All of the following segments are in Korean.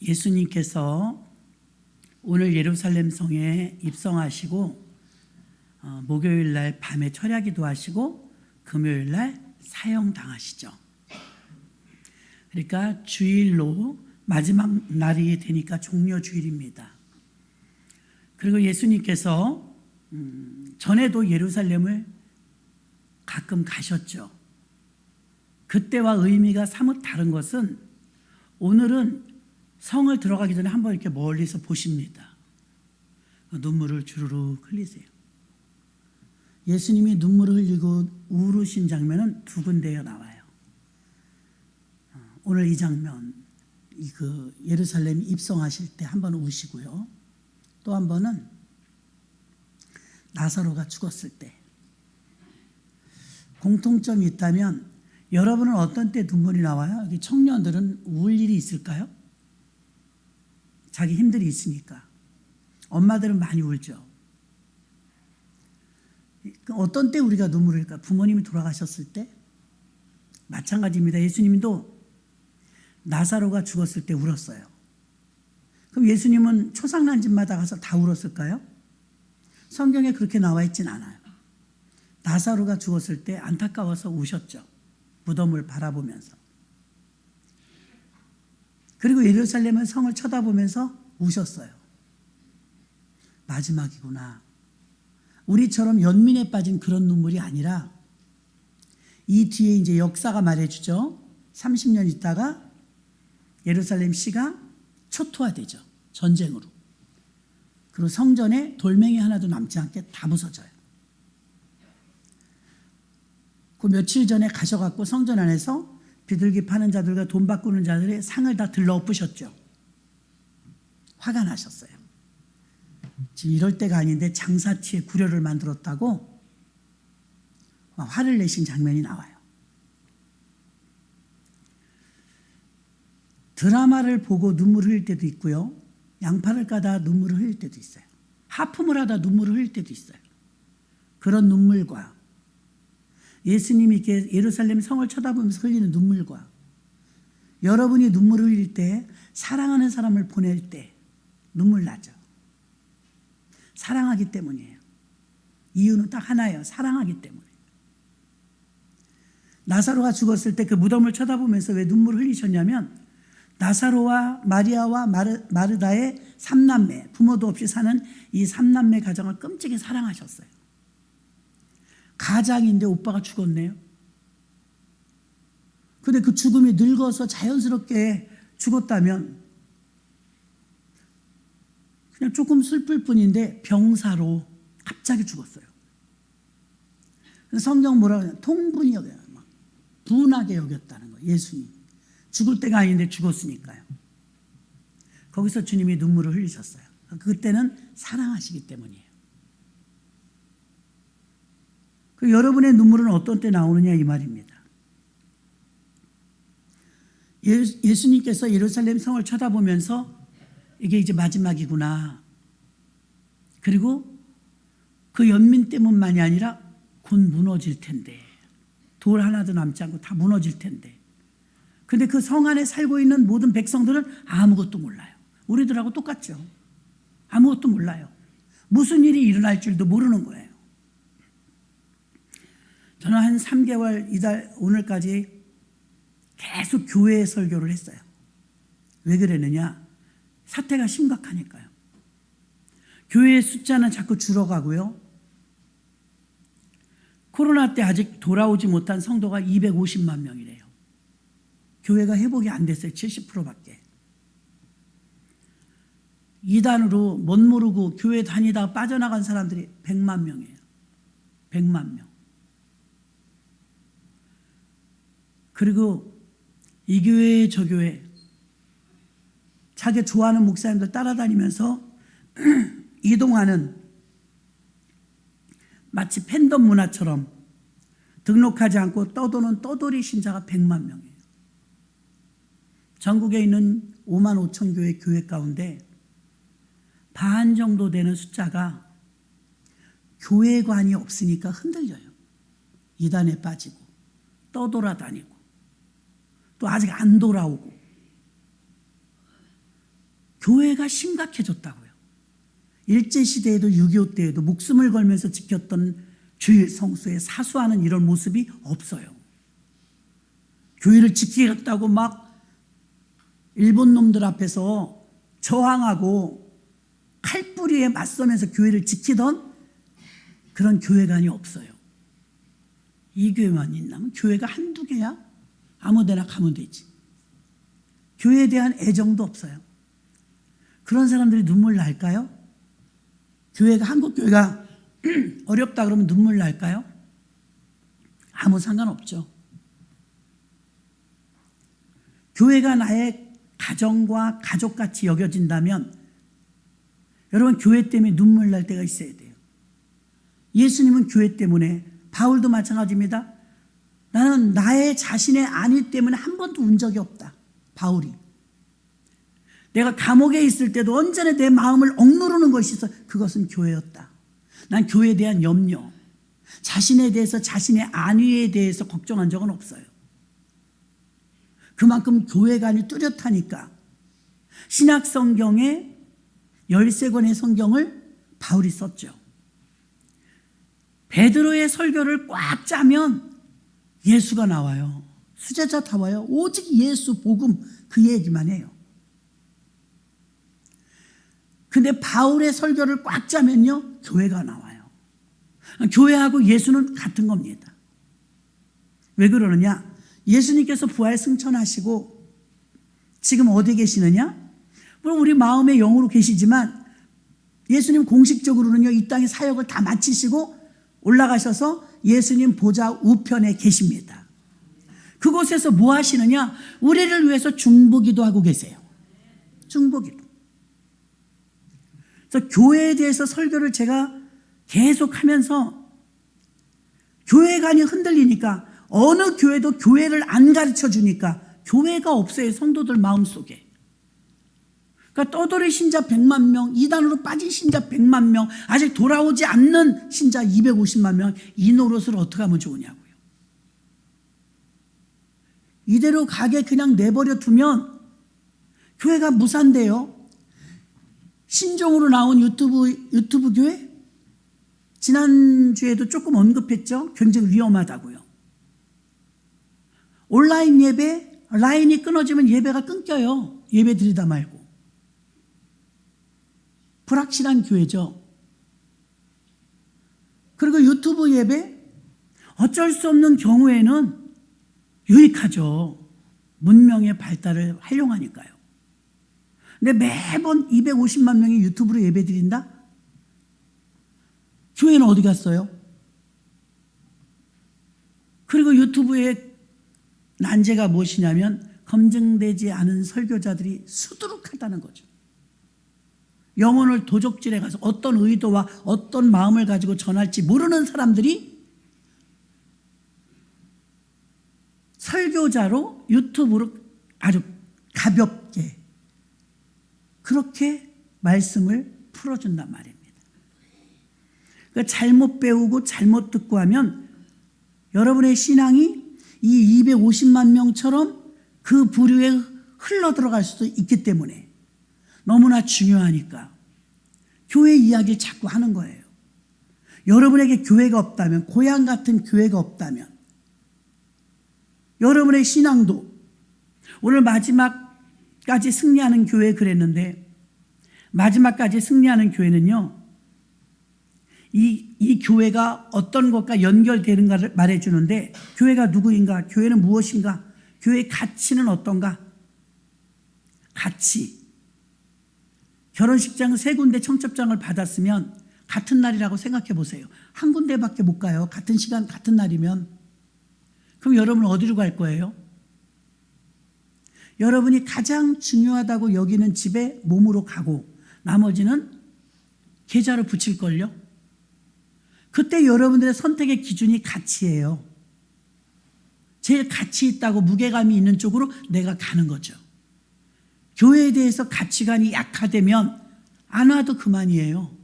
예수님께서 오늘 예루살렘 성에 입성하시고 목요일 날 밤에 철야기도 하시고 금요일 날 사형당하시죠. 그러니까 주일로 마지막 날이 되니까 종려주일입니다. 그리고 예수님께서 전에도 예루살렘을 가끔 가셨죠. 그때와 의미가 사뭇 다른 것은 오늘은 성을 들어가기 전에 한번 이렇게 멀리서 보십니다. 눈물을 주르륵 흘리세요. 예수님이 눈물을 흘리고 울으신 장면은 두 군데에 나와요. 오늘 이 장면, 예루살렘 입성하실 때 한 번 우시고요. 또 한 번은 나사로가 죽었을 때. 공통점이 있다면 여러분은 어떤 때 눈물이 나와요? 여기 청년들은 울 일이 있을까요? 자기 힘들이 있으니까. 엄마들은 많이 울죠. 어떤 때 우리가 눈물을 흘릴까? 부모님이 돌아가셨을 때? 마찬가지입니다. 예수님도 나사로가 죽었을 때 울었어요. 그럼 예수님은 초상난 집마다 가서 다 울었을까요? 성경에 그렇게 나와 있진 않아요. 나사로가 죽었을 때 안타까워서 우셨죠. 무덤을 바라보면서. 그리고 예루살렘의 성을 쳐다보면서 우셨어요. 마지막이구나. 우리처럼 연민에 빠진 그런 눈물이 아니라 이 뒤에 이제 역사가 말해주죠. 30년 있다가 예루살렘 시가 초토화되죠. 전쟁으로. 그리고 성전에 돌멩이 하나도 남지 않게 다 부서져요. 그 며칠 전에 가셔갖고 성전 안에서 비둘기 파는 자들과 돈 바꾸는 자들의 상을 다 들러 엎으셨죠. 화가 나셨어요. 지금 이럴 때가 아닌데 장사치에 구려를 만들었다고 화를 내신 장면이 나와요. 드라마를 보고 눈물을 흘릴 때도 있고요. 양파를 까다 눈물을 흘릴 때도 있어요. 하품을 하다 눈물을 흘릴 때도 있어요. 그런 눈물과 예수님이 이렇게 예루살렘 성을 쳐다보면서 흘리는 눈물과 여러분이 눈물을 흘릴 때 사랑하는 사람을 보낼 때 눈물 나죠. 사랑하기 때문이에요. 이유는 딱 하나예요. 사랑하기 때문에. 나사로가 죽었을 때 그 무덤을 쳐다보면서 왜 눈물을 흘리셨냐면 나사로와 마리아와 마르다의 삼남매, 부모도 없이 사는 이 삼남매 가정을 끔찍이 사랑하셨어요. 가장인데 오빠가 죽었네요. 근데 그 죽음이 늙어서 자연스럽게 죽었다면 그냥 조금 슬플 뿐인데 병사로 갑자기 죽었어요. 성경 뭐라고 하냐? 통분히 여겨요. 막 분하게 여겼다는 거예요. 예수님. 죽을 때가 아닌데 죽었으니까요. 거기서 주님이 눈물을 흘리셨어요. 그때는 사랑하시기 때문이에요. 여러분의 눈물은 어떤 때 나오느냐 이 말입니다. 예수님께서 예루살렘 성을 쳐다보면서 이게 이제 마지막이구나. 그리고 그 연민 때문만이 아니라 곧 무너질 텐데. 돌 하나도 남지 않고 다 무너질 텐데. 근데 그 성 안에 살고 있는 모든 백성들은 아무것도 몰라요. 우리들하고 똑같죠. 아무것도 몰라요. 무슨 일이 일어날 줄도 모르는 거예요. 저는 한 3개월 이달 오늘까지 계속 교회 설교를 했어요. 왜 그랬느냐? 사태가 심각하니까요. 교회의 숫자는 자꾸 줄어가고요. 코로나 때 아직 돌아오지 못한 성도가 250만 명이래요. 교회가 회복이 안 됐어요. 70%밖에. 이단으로 못 모르고 교회 다니다가 빠져나간 사람들이 100만 명이에요. 100만 명. 그리고 이 교회 저 교회 자기 좋아하는 목사님들 따라다니면서 이동하는 마치 팬덤 문화처럼 등록하지 않고 떠도는 떠돌이 신자가 100만 명이에요. 전국에 있는 5만 5천 교회 교회 가운데 반 정도 되는 숫자가 교회관이 없으니까 흔들려요. 이단에 빠지고 떠돌아다니고 또 아직 안 돌아오고 교회가 심각해졌다고요. 일제시대에도 6.25 때에도 목숨을 걸면서 지켰던 주일 성수에 사수하는 이런 모습이 없어요. 교회를 지키겠다고 막 일본 놈들 앞에서 저항하고 칼뿌리에 맞서면서 교회를 지키던 그런 교회관이 없어요. 이 교회만 있나면 교회가 한두 개야? 아무데나 가면 되지. 교회에 대한 애정도 없어요. 그런 사람들이 눈물 날까요? 한국 교회가 어렵다 그러면 눈물 날까요? 아무 상관없죠. 교회가 나의 가정과 가족같이 여겨진다면 여러분 교회 때문에 눈물 날 때가 있어야 돼요. 예수님은 교회 때문에, 바울도 마찬가지입니다. 나는 나의 자신의 안위 때문에 한 번도 운 적이 없다. 바울이. 내가 감옥에 있을 때도 언제나 내 마음을 억누르는 것이 있어. 그것은 교회였다. 난 교회에 대한 염려, 자신에 대해서, 자신의 안위에 대해서 걱정한 적은 없어요. 그만큼 교회관이 뚜렷하니까 신약 성경에 13권의 성경을 바울이 썼죠. 베드로의 설교를 꽉 짜면 예수가 나와요. 수제자 다 와요. 오직 예수, 복음, 그 얘기만 해요. 근데 바울의 설교를 꽉 짜면요, 교회가 나와요. 교회하고 예수는 같은 겁니다. 왜 그러느냐? 예수님께서 부활 승천하시고 지금 어디 계시느냐? 물론 우리 마음의 영으로 계시지만 예수님 공식적으로는요, 이 땅의 사역을 다 마치시고 올라가셔서 예수님 보좌 우편에 계십니다. 그곳에서 뭐 하시느냐? 우리를 위해서 중보기도 하고 계세요. 중보기도. 그래서 교회에 대해서 설교를 제가 계속 하면서 교회관이 흔들리니까 어느 교회도 교회를 안 가르쳐 주니까 교회가 없어요. 성도들 마음속에. 그러니까 떠돌이 신자 100만 명, 이단으로 빠진 신자 100만 명, 아직 돌아오지 않는 신자 250만 명, 이 노릇을 어떻게 하면 좋으냐고요. 이대로 가게 그냥 내버려 두면 교회가 무산돼요. 신종으로 나온 유튜브 교회? 지난주에도 조금 언급했죠. 굉장히 위험하다고요. 온라인 예배, 라인이 끊어지면 예배가 끊겨요. 예배 드리다 말고. 불확실한 교회죠. 그리고 유튜브 예배, 어쩔 수 없는 경우에는 유익하죠. 문명의 발달을 활용하니까요. 근데 매번 250만 명이 유튜브로 예배 드린다? 교회는 어디 갔어요? 그리고 유튜브의 난제가 무엇이냐면 검증되지 않은 설교자들이 수두룩하다는 거죠. 영혼을 도적질해 가서 어떤 의도와 어떤 마음을 가지고 전할지 모르는 사람들이 설교자로 유튜브로 아주 가볍게 그렇게 말씀을 풀어준단 말입니다. 그러니까 잘못 배우고 잘못 듣고 하면 여러분의 신앙이 이 250만 명처럼 그 부류에 흘러 들어갈 수도 있기 때문에 너무나 중요하니까 교회 이야기를 자꾸 하는 거예요. 여러분에게 교회가 없다면, 고향 같은 교회가 없다면 여러분의 신앙도 오늘 마지막까지 승리하는 교회 그랬는데 마지막까지 승리하는 교회는요, 이 교회가 어떤 것과 연결되는가를 말해주는데 교회가 누구인가, 교회는 무엇인가, 교회의 가치는 어떤가. 가치. 결혼식장 3군데 청첩장을 받았으면 같은 날이라고 생각해 보세요. 한 군데밖에 못 가요. 같은 시간 같은 날이면. 그럼 여러분은 어디로 갈 거예요? 여러분이 가장 중요하다고 여기는 집에 몸으로 가고 나머지는 계좌로 붙일걸요? 그때 여러분들의 선택의 기준이 가치예요. 제일 가치 있다고 무게감이 있는 쪽으로 내가 가는 거죠. 교회에 대해서 가치관이 약화되면 안 와도 그만이에요.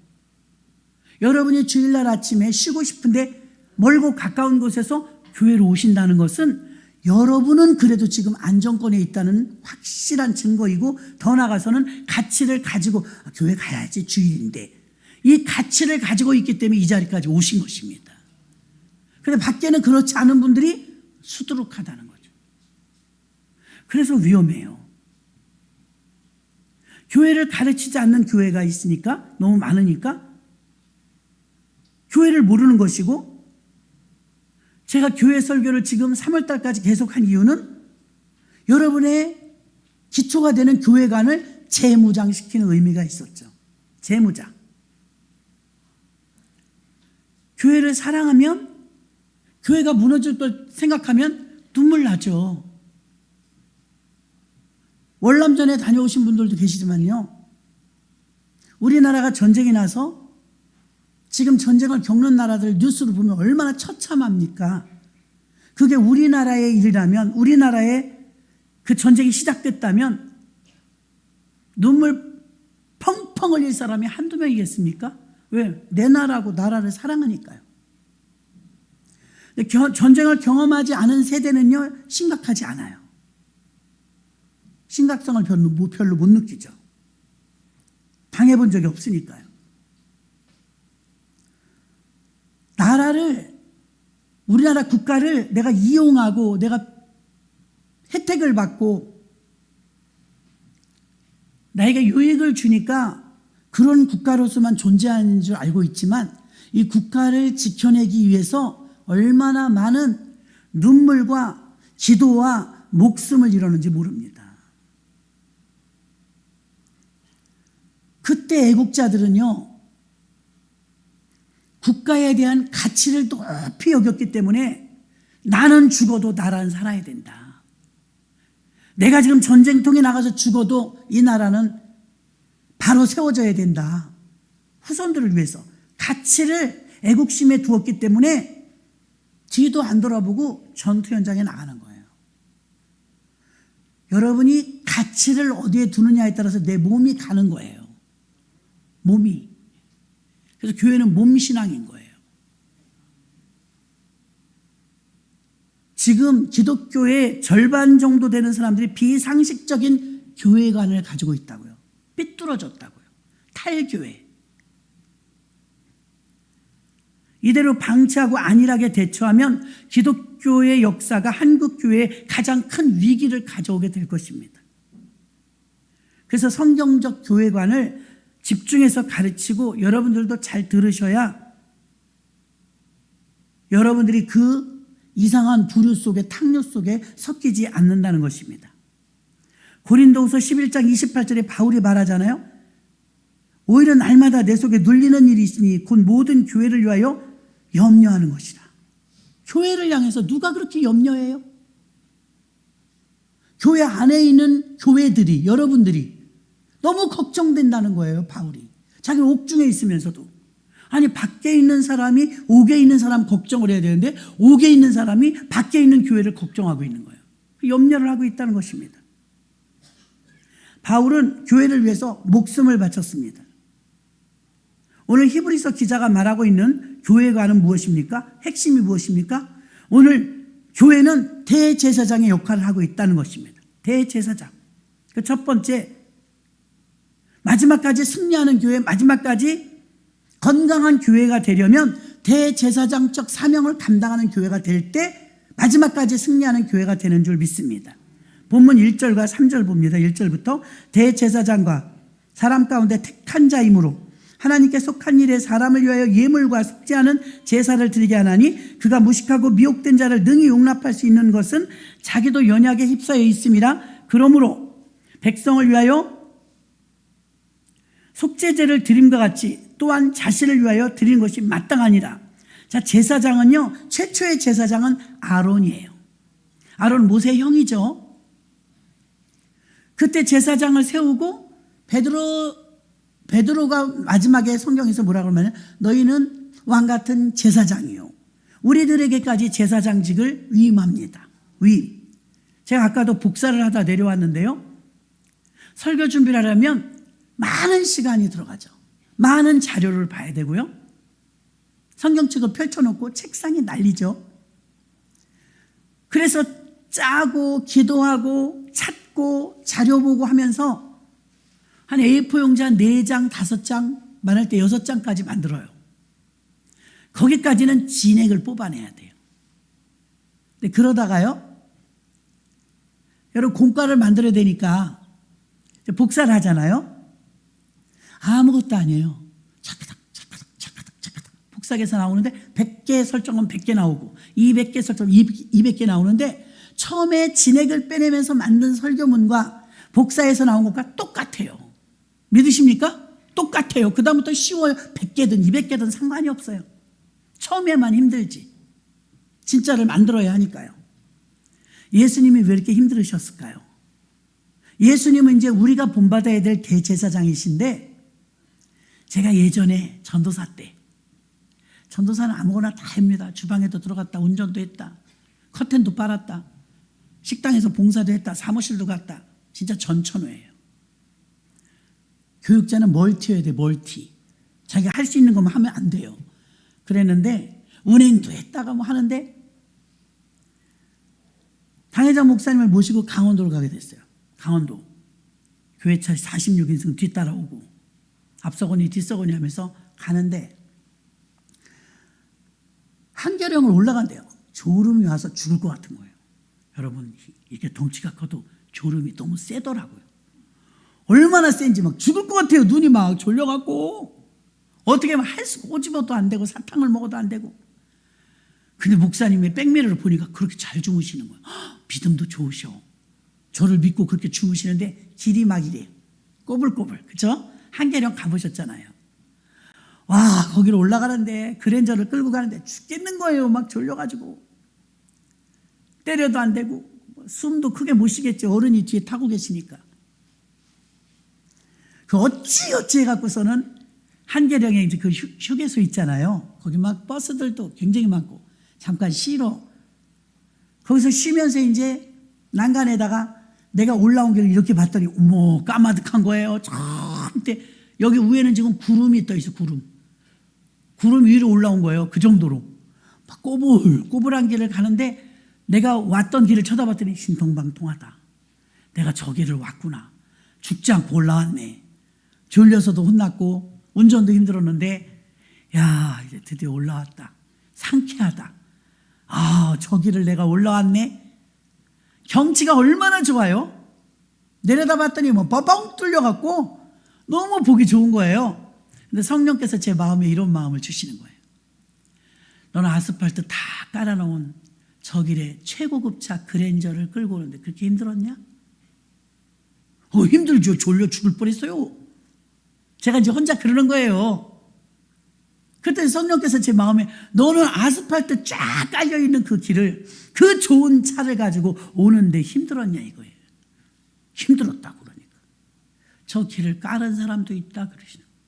여러분이 주일날 아침에 쉬고 싶은데 멀고 가까운 곳에서 교회로 오신다는 것은 여러분은 그래도 지금 안정권에 있다는 확실한 증거이고, 더 나아가서는 가치를 가지고 교회 가야지 주일인데, 이 가치를 가지고 있기 때문에 이 자리까지 오신 것입니다. 그런데 밖에는 그렇지 않은 분들이 수두룩하다는 거죠. 그래서 위험해요. 교회를 가르치지 않는 교회가 있으니까, 너무 많으니까 교회를 모르는 것이고, 제가 교회 설교를 지금 3월달까지 계속한 이유는 여러분의 기초가 되는 교회관을 재무장시키는 의미가 있었죠. 재무장. 교회를 사랑하면, 교회가 무너질 걸 생각하면 눈물 나죠. 월남전에 다녀오신 분들도 계시지만요, 우리나라가 전쟁이 나서 지금 전쟁을 겪는 나라들 뉴스를 보면 얼마나 처참합니까? 그게 우리나라의 일이라면, 우리나라에 그 전쟁이 시작됐다면 눈물 펑펑 흘릴 사람이 한두 명이겠습니까? 왜? 내 나라고 나라를 사랑하니까요. 전쟁을 경험하지 않은 세대는요, 심각하지 않아요. 심각성을 별로 못 느끼죠. 당해본 적이 없으니까요. 나라를, 우리나라 국가를 내가 이용하고 내가 혜택을 받고 나에게 유익을 주니까 그런 국가로서만 존재하는 줄 알고 있지만, 이 국가를 지켜내기 위해서 얼마나 많은 눈물과 기도와 목숨을 잃었는지 모릅니다. 그때 애국자들은요, 국가에 대한 가치를 높이 여겼기 때문에 나는 죽어도 나라는 살아야 된다. 내가 지금 전쟁통에 나가서 죽어도 이 나라는 바로 세워져야 된다. 후손들을 위해서 가치를 애국심에 두었기 때문에 뒤도 안 돌아보고 전투 현장에 나가는 거예요. 여러분이 가치를 어디에 두느냐에 따라서 내 몸이 가는 거예요. 몸이. 그래서 교회는 몸신앙인 거예요. 지금 기독교의 절반 정도 되는 사람들이 비상식적인 교회관을 가지고 있다고요. 삐뚤어졌다고요. 탈교회. 이대로 방치하고 안일하게 대처하면 기독교의 역사가 한국교회에 가장 큰 위기를 가져오게 될 것입니다. 그래서 성경적 교회관을 집중해서 가르치고, 여러분들도 잘 들으셔야 여러분들이 그 이상한 부류 속에, 탕류 속에 섞이지 않는다는 것입니다. 고린도후서 11장 28절에 바울이 말하잖아요. 오히려 날마다 내 속에 눌리는 일이 있으니 곧 모든 교회를 위하여 염려하는 것이라. 교회를 향해서 누가 그렇게 염려해요? 교회 안에 있는 교회들이, 여러분들이 너무 걱정된다는 거예요, 바울이. 자기 옥중에 있으면서도. 아니, 밖에 있는 사람이 옥에 있는 사람 걱정을 해야 되는데, 옥에 있는 사람이 밖에 있는 교회를 걱정하고 있는 거예요. 염려를 하고 있다는 것입니다. 바울은 교회를 위해서 목숨을 바쳤습니다. 오늘 히브리서 기자가 말하고 있는 교회관은 무엇입니까? 핵심이 무엇입니까? 오늘 교회는 대제사장의 역할을 하고 있다는 것입니다. 대제사장. 그 첫 번째, 마지막까지 승리하는 교회, 마지막까지 건강한 교회가 되려면 대제사장적 사명을 감당하는 교회가 될 때 마지막까지 승리하는 교회가 되는 줄 믿습니다. 본문 1절과 3절 봅니다. 1절부터 대제사장과 사람 가운데 택한 자이므로 하나님께 속한 일에 사람을 위하여 예물과 속죄하는 제사를 드리게 하나니, 그가 무식하고 미혹된 자를 능히 용납할 수 있는 것은 자기도 연약에 휩싸여 있음이라. 그러므로 백성을 위하여 속죄제를 드림과 같이 또한 자신을 위하여 드리는 것이 마땅하니라. 자, 제사장은요, 최초의 제사장은 아론이에요. 아론 모세의 형이죠. 그때 제사장을 세우고 베드로가 마지막에 성경에서 뭐라고 하면, 너희는 왕같은 제사장이요, 우리들에게까지 제사장직을 위임합니다. 위임. 제가 아까도 복사를 하다 내려왔는데요, 설교 준비를 하려면 많은 시간이 들어가죠. 많은 자료를 봐야 되고요, 성경책을 펼쳐놓고 책상이 난리죠. 그래서 짜고 기도하고 찾고 자료 보고 하면서 한 A4 용지 한 4장, 5장, 많을 때 6장까지 만들어요. 거기까지는 진액을 뽑아내야 돼요. 근데 그러다가요, 여러분 공과를 만들어야 되니까 복사를 하잖아요. 아무것도 아니에요. 차카닥 복사해서 나오는데 100개 설정은 100개 나오고 200개 설정은 200개 나오는데 처음에 진액을 빼내면서 만든 설교문과 복사해서 나온 것과 똑같아요. 믿으십니까? 똑같아요. 그 다음부터 쉬워요. 100개든 200개든 상관이 없어요. 처음에만 힘들지. 진짜를 만들어야 하니까요. 예수님이 왜 이렇게 힘들으셨을까요? 예수님은 이제 우리가 본받아야 될 대제사장이신데, 제가 예전에 전도사 때, 전도사는 아무거나 다 합니다. 주방에도 들어갔다, 운전도 했다, 커튼도 빨았다, 식당에서 봉사도 했다, 사무실도 갔다. 진짜 전천후예요. 교육자는 멀티여야 돼, 멀티. 자기가 할 수 있는 것만 하면 안 돼요. 그랬는데 은행도 했다가 뭐 하는데 당회장 목사님을 모시고 강원도를 가게 됐어요. 강원도. 교회차 46인승 뒤따라오고 앞서거니 뒤서거니 하면서 가는데 한계령을 올라간대요. 졸음이 와서 죽을 것 같은 거예요. 여러분, 이렇게 덩치가 커도 졸음이 너무 세더라고요. 얼마나 센지 막 죽을 것 같아요. 눈이 막 졸려갖고 어떻게 하면 할 수가 꼬집어도 안 되고 사탕을 먹어도 안 되고. 근데 목사님의 백미러를 보니까 그렇게 잘 주무시는 거예요. 믿음도 좋으셔. 저를 믿고 그렇게 주무시는데 길이 막 이래요. 꼬불꼬불. 그렇죠? 한계령 가보셨잖아요. 와, 거기로 올라가는데 그랜저를 끌고 가는데 죽겠는 거예요. 막 졸려가지고. 때려도 안 되고 숨도 크게 못 쉬겠죠. 어른이 뒤에 타고 계시니까. 그 어찌 해갖고서는 한계령에 이제 그 휴게소 있잖아요. 거기 막 버스들도 굉장히 많고 잠깐 쉬러. 거기서 쉬면서 이제 난간에다가 내가 올라온 길을 이렇게 봤더니 어머 까마득한 거예요. 저 밑에 여기 위에는 지금 구름이 떠 있어. 구름 위로 올라온 거예요. 그 정도로 막 꼬불꼬불한 길을 가는데 내가 왔던 길을 쳐다봤더니 신통방통하다. 내가 저 길을 왔구나. 죽지 않고 올라왔네. 졸려서도 혼났고 운전도 힘들었는데 야, 이제 드디어 올라왔다. 상쾌하다. 아, 저 길을 내가 올라왔네. 경치가 얼마나 좋아요. 내려다봤더니 뭐 뻥뻥 뚫려갖고 너무 보기 좋은 거예요. 근데 성령께서 제 마음에 이런 마음을 주시는 거예요. 너는 아스팔트 다 깔아놓은 저 길에 최고급 차 그랜저를 끌고 오는데 그렇게 힘들었냐? 힘들죠. 졸려 죽을 뻔했어요. 제가 이제 혼자 그러는 거예요. 그때 성령께서 제 마음에 너는 아스팔트 쫙 깔려있는 그 길을, 그 좋은 차를 가지고 오는데 힘들었냐 이거예요. 힘들었다고 그러니까. 저 길을 깔은 사람도 있다 그러시는 거예요.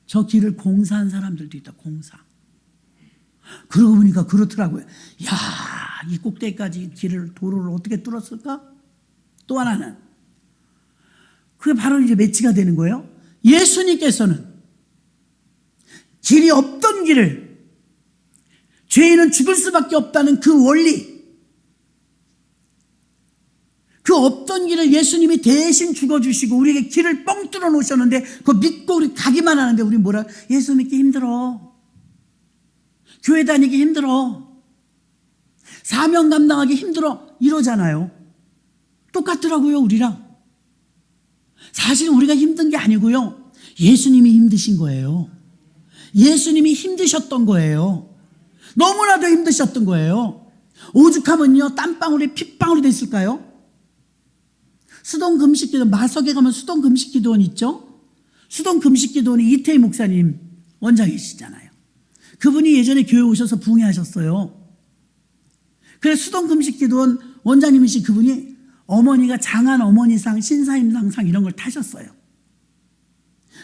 저 길을 공사한 사람들도 있다. 공사. 그러고 보니까 그렇더라고요. 야, 이 꼭대기까지 도로를 어떻게 뚫었을까? 또 하나는 그게 바로 이제 매치가 되는 거예요. 예수님께서는 길이 없던 길을, 죄인은 죽을 수밖에 없다는 그 원리, 그 없던 길을 예수님이 대신 죽어주시고 우리에게 길을 뻥 뚫어 놓으셨는데 그거 믿고 우리 가기만 하는데 우리 뭐라? 예수 믿기 힘들어. 교회 다니기 힘들어. 사명 감당하기 힘들어. 이러잖아요. 똑같더라고요, 우리랑. 사실 우리가 힘든 게 아니고요. 예수님이 힘드신 거예요. 예수님이 힘드셨던 거예요. 너무나도 힘드셨던 거예요. 오죽하면요, 땀방울에 핏방울이 됐을까요? 수동 금식기도원, 마석에 가면 수동 금식기도원 있죠? 수동 금식기도원이 이태희 목사님 원장이시잖아요. 그분이 예전에 교회 오셔서 부흥하셨어요. 그래서 수동 금식기도원 원장님이신 그분이 어머니가 장안 어머니상, 신사임상상 이런 걸 타셨어요.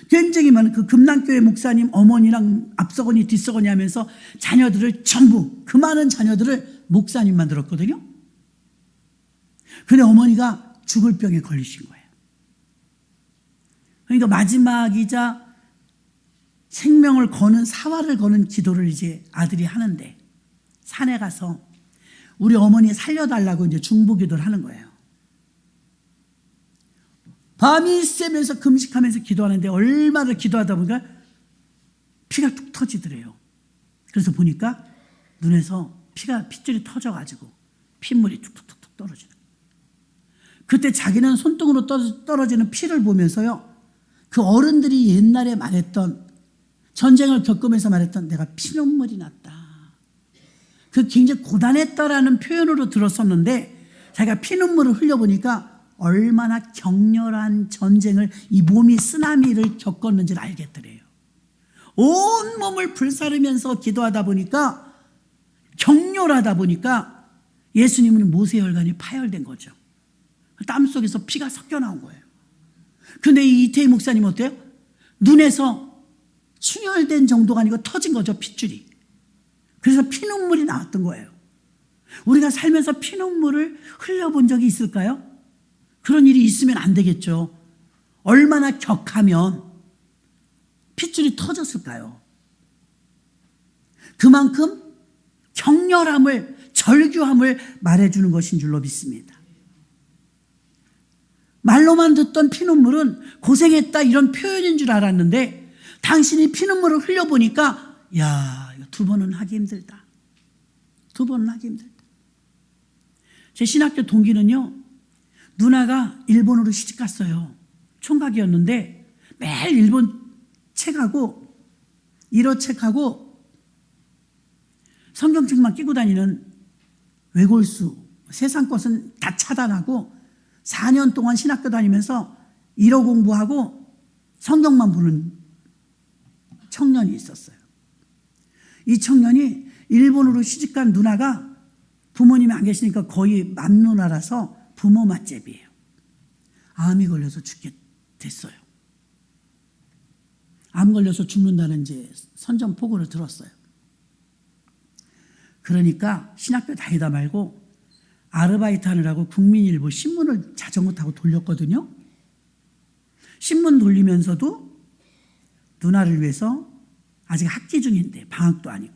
굉장히 많은 그 금남교회 목사님 어머니랑 앞서거니 뒤서거니 하면서 자녀들을 전부, 그 많은 자녀들을 목사님 만들었거든요. 근데 어머니가 죽을 병에 걸리신 거예요. 그러니까 마지막이자 생명을 거는, 사활을 거는 기도를 이제 아들이 하는데 산에 가서 우리 어머니 살려달라고 이제 중보기도를 하는 거예요. 밤이 새면서 금식하면서 기도하는데 얼마나 기도하다 보니까 피가 툭 터지더래요. 그래서 보니까 눈에서 핏줄이 터져가지고 핏물이 툭툭툭 떨어지는. 그때 자기는 손등으로 떨어지는 피를 보면서요, 그 어른들이 옛날에 말했던, 전쟁을 겪으면서 말했던 내가 피눈물이 났다, 그 굉장히 고단했다라는 표현으로 들었었는데 자기가 피눈물을 흘려보니까 얼마나 격렬한 전쟁을, 이 몸이 쓰나미를 겪었는지를 알겠더래요. 온 몸을 불사르면서 기도하다 보니까, 격렬하다 보니까 예수님은 모세혈관이 파열된 거죠. 땀 속에서 피가 섞여 나온 거예요. 근데 이 이태희 목사님 어때요? 눈에서 충혈된 정도가 아니고 터진 거죠, 핏줄이. 그래서 피눈물이 나왔던 거예요. 우리가 살면서 피눈물을 흘려본 적이 있을까요? 그런 일이 있으면 안 되겠죠. 얼마나 격하면 핏줄이 터졌을까요? 그만큼 격렬함을, 절규함을 말해주는 것인 줄로 믿습니다. 말로만 듣던 피눈물은 고생했다 이런 표현인 줄 알았는데, 당신이 피눈물을 흘려보니까 야, 이거 두 번은 하기 힘들다. 두 번은 하기 힘들다. 제 신학교 동기는요, 누나가 일본으로 시집갔어요. 총각이었는데 매일 일본 책하고 일어책하고 성경책만 끼고 다니는 외골수, 세상 것은 다 차단하고 4년 동안 신학교 다니면서 일어 공부하고 성경만 보는 청년이 있었어요. 이 청년이 일본으로 시집간 누나가 부모님이 안 계시니까 거의 맏누나라서 부모 맛제비예요. 암이 걸려서 죽게 됐어요. 암 걸려서 죽는다는 이제 선전포고를 들었어요. 그러니까 신학교 다니다 말고 아르바이트 하느라고 국민일보 신문을 자전거 타고 돌렸거든요. 신문 돌리면서도 누나를 위해서, 아직 학기 중인데 방학도 아니고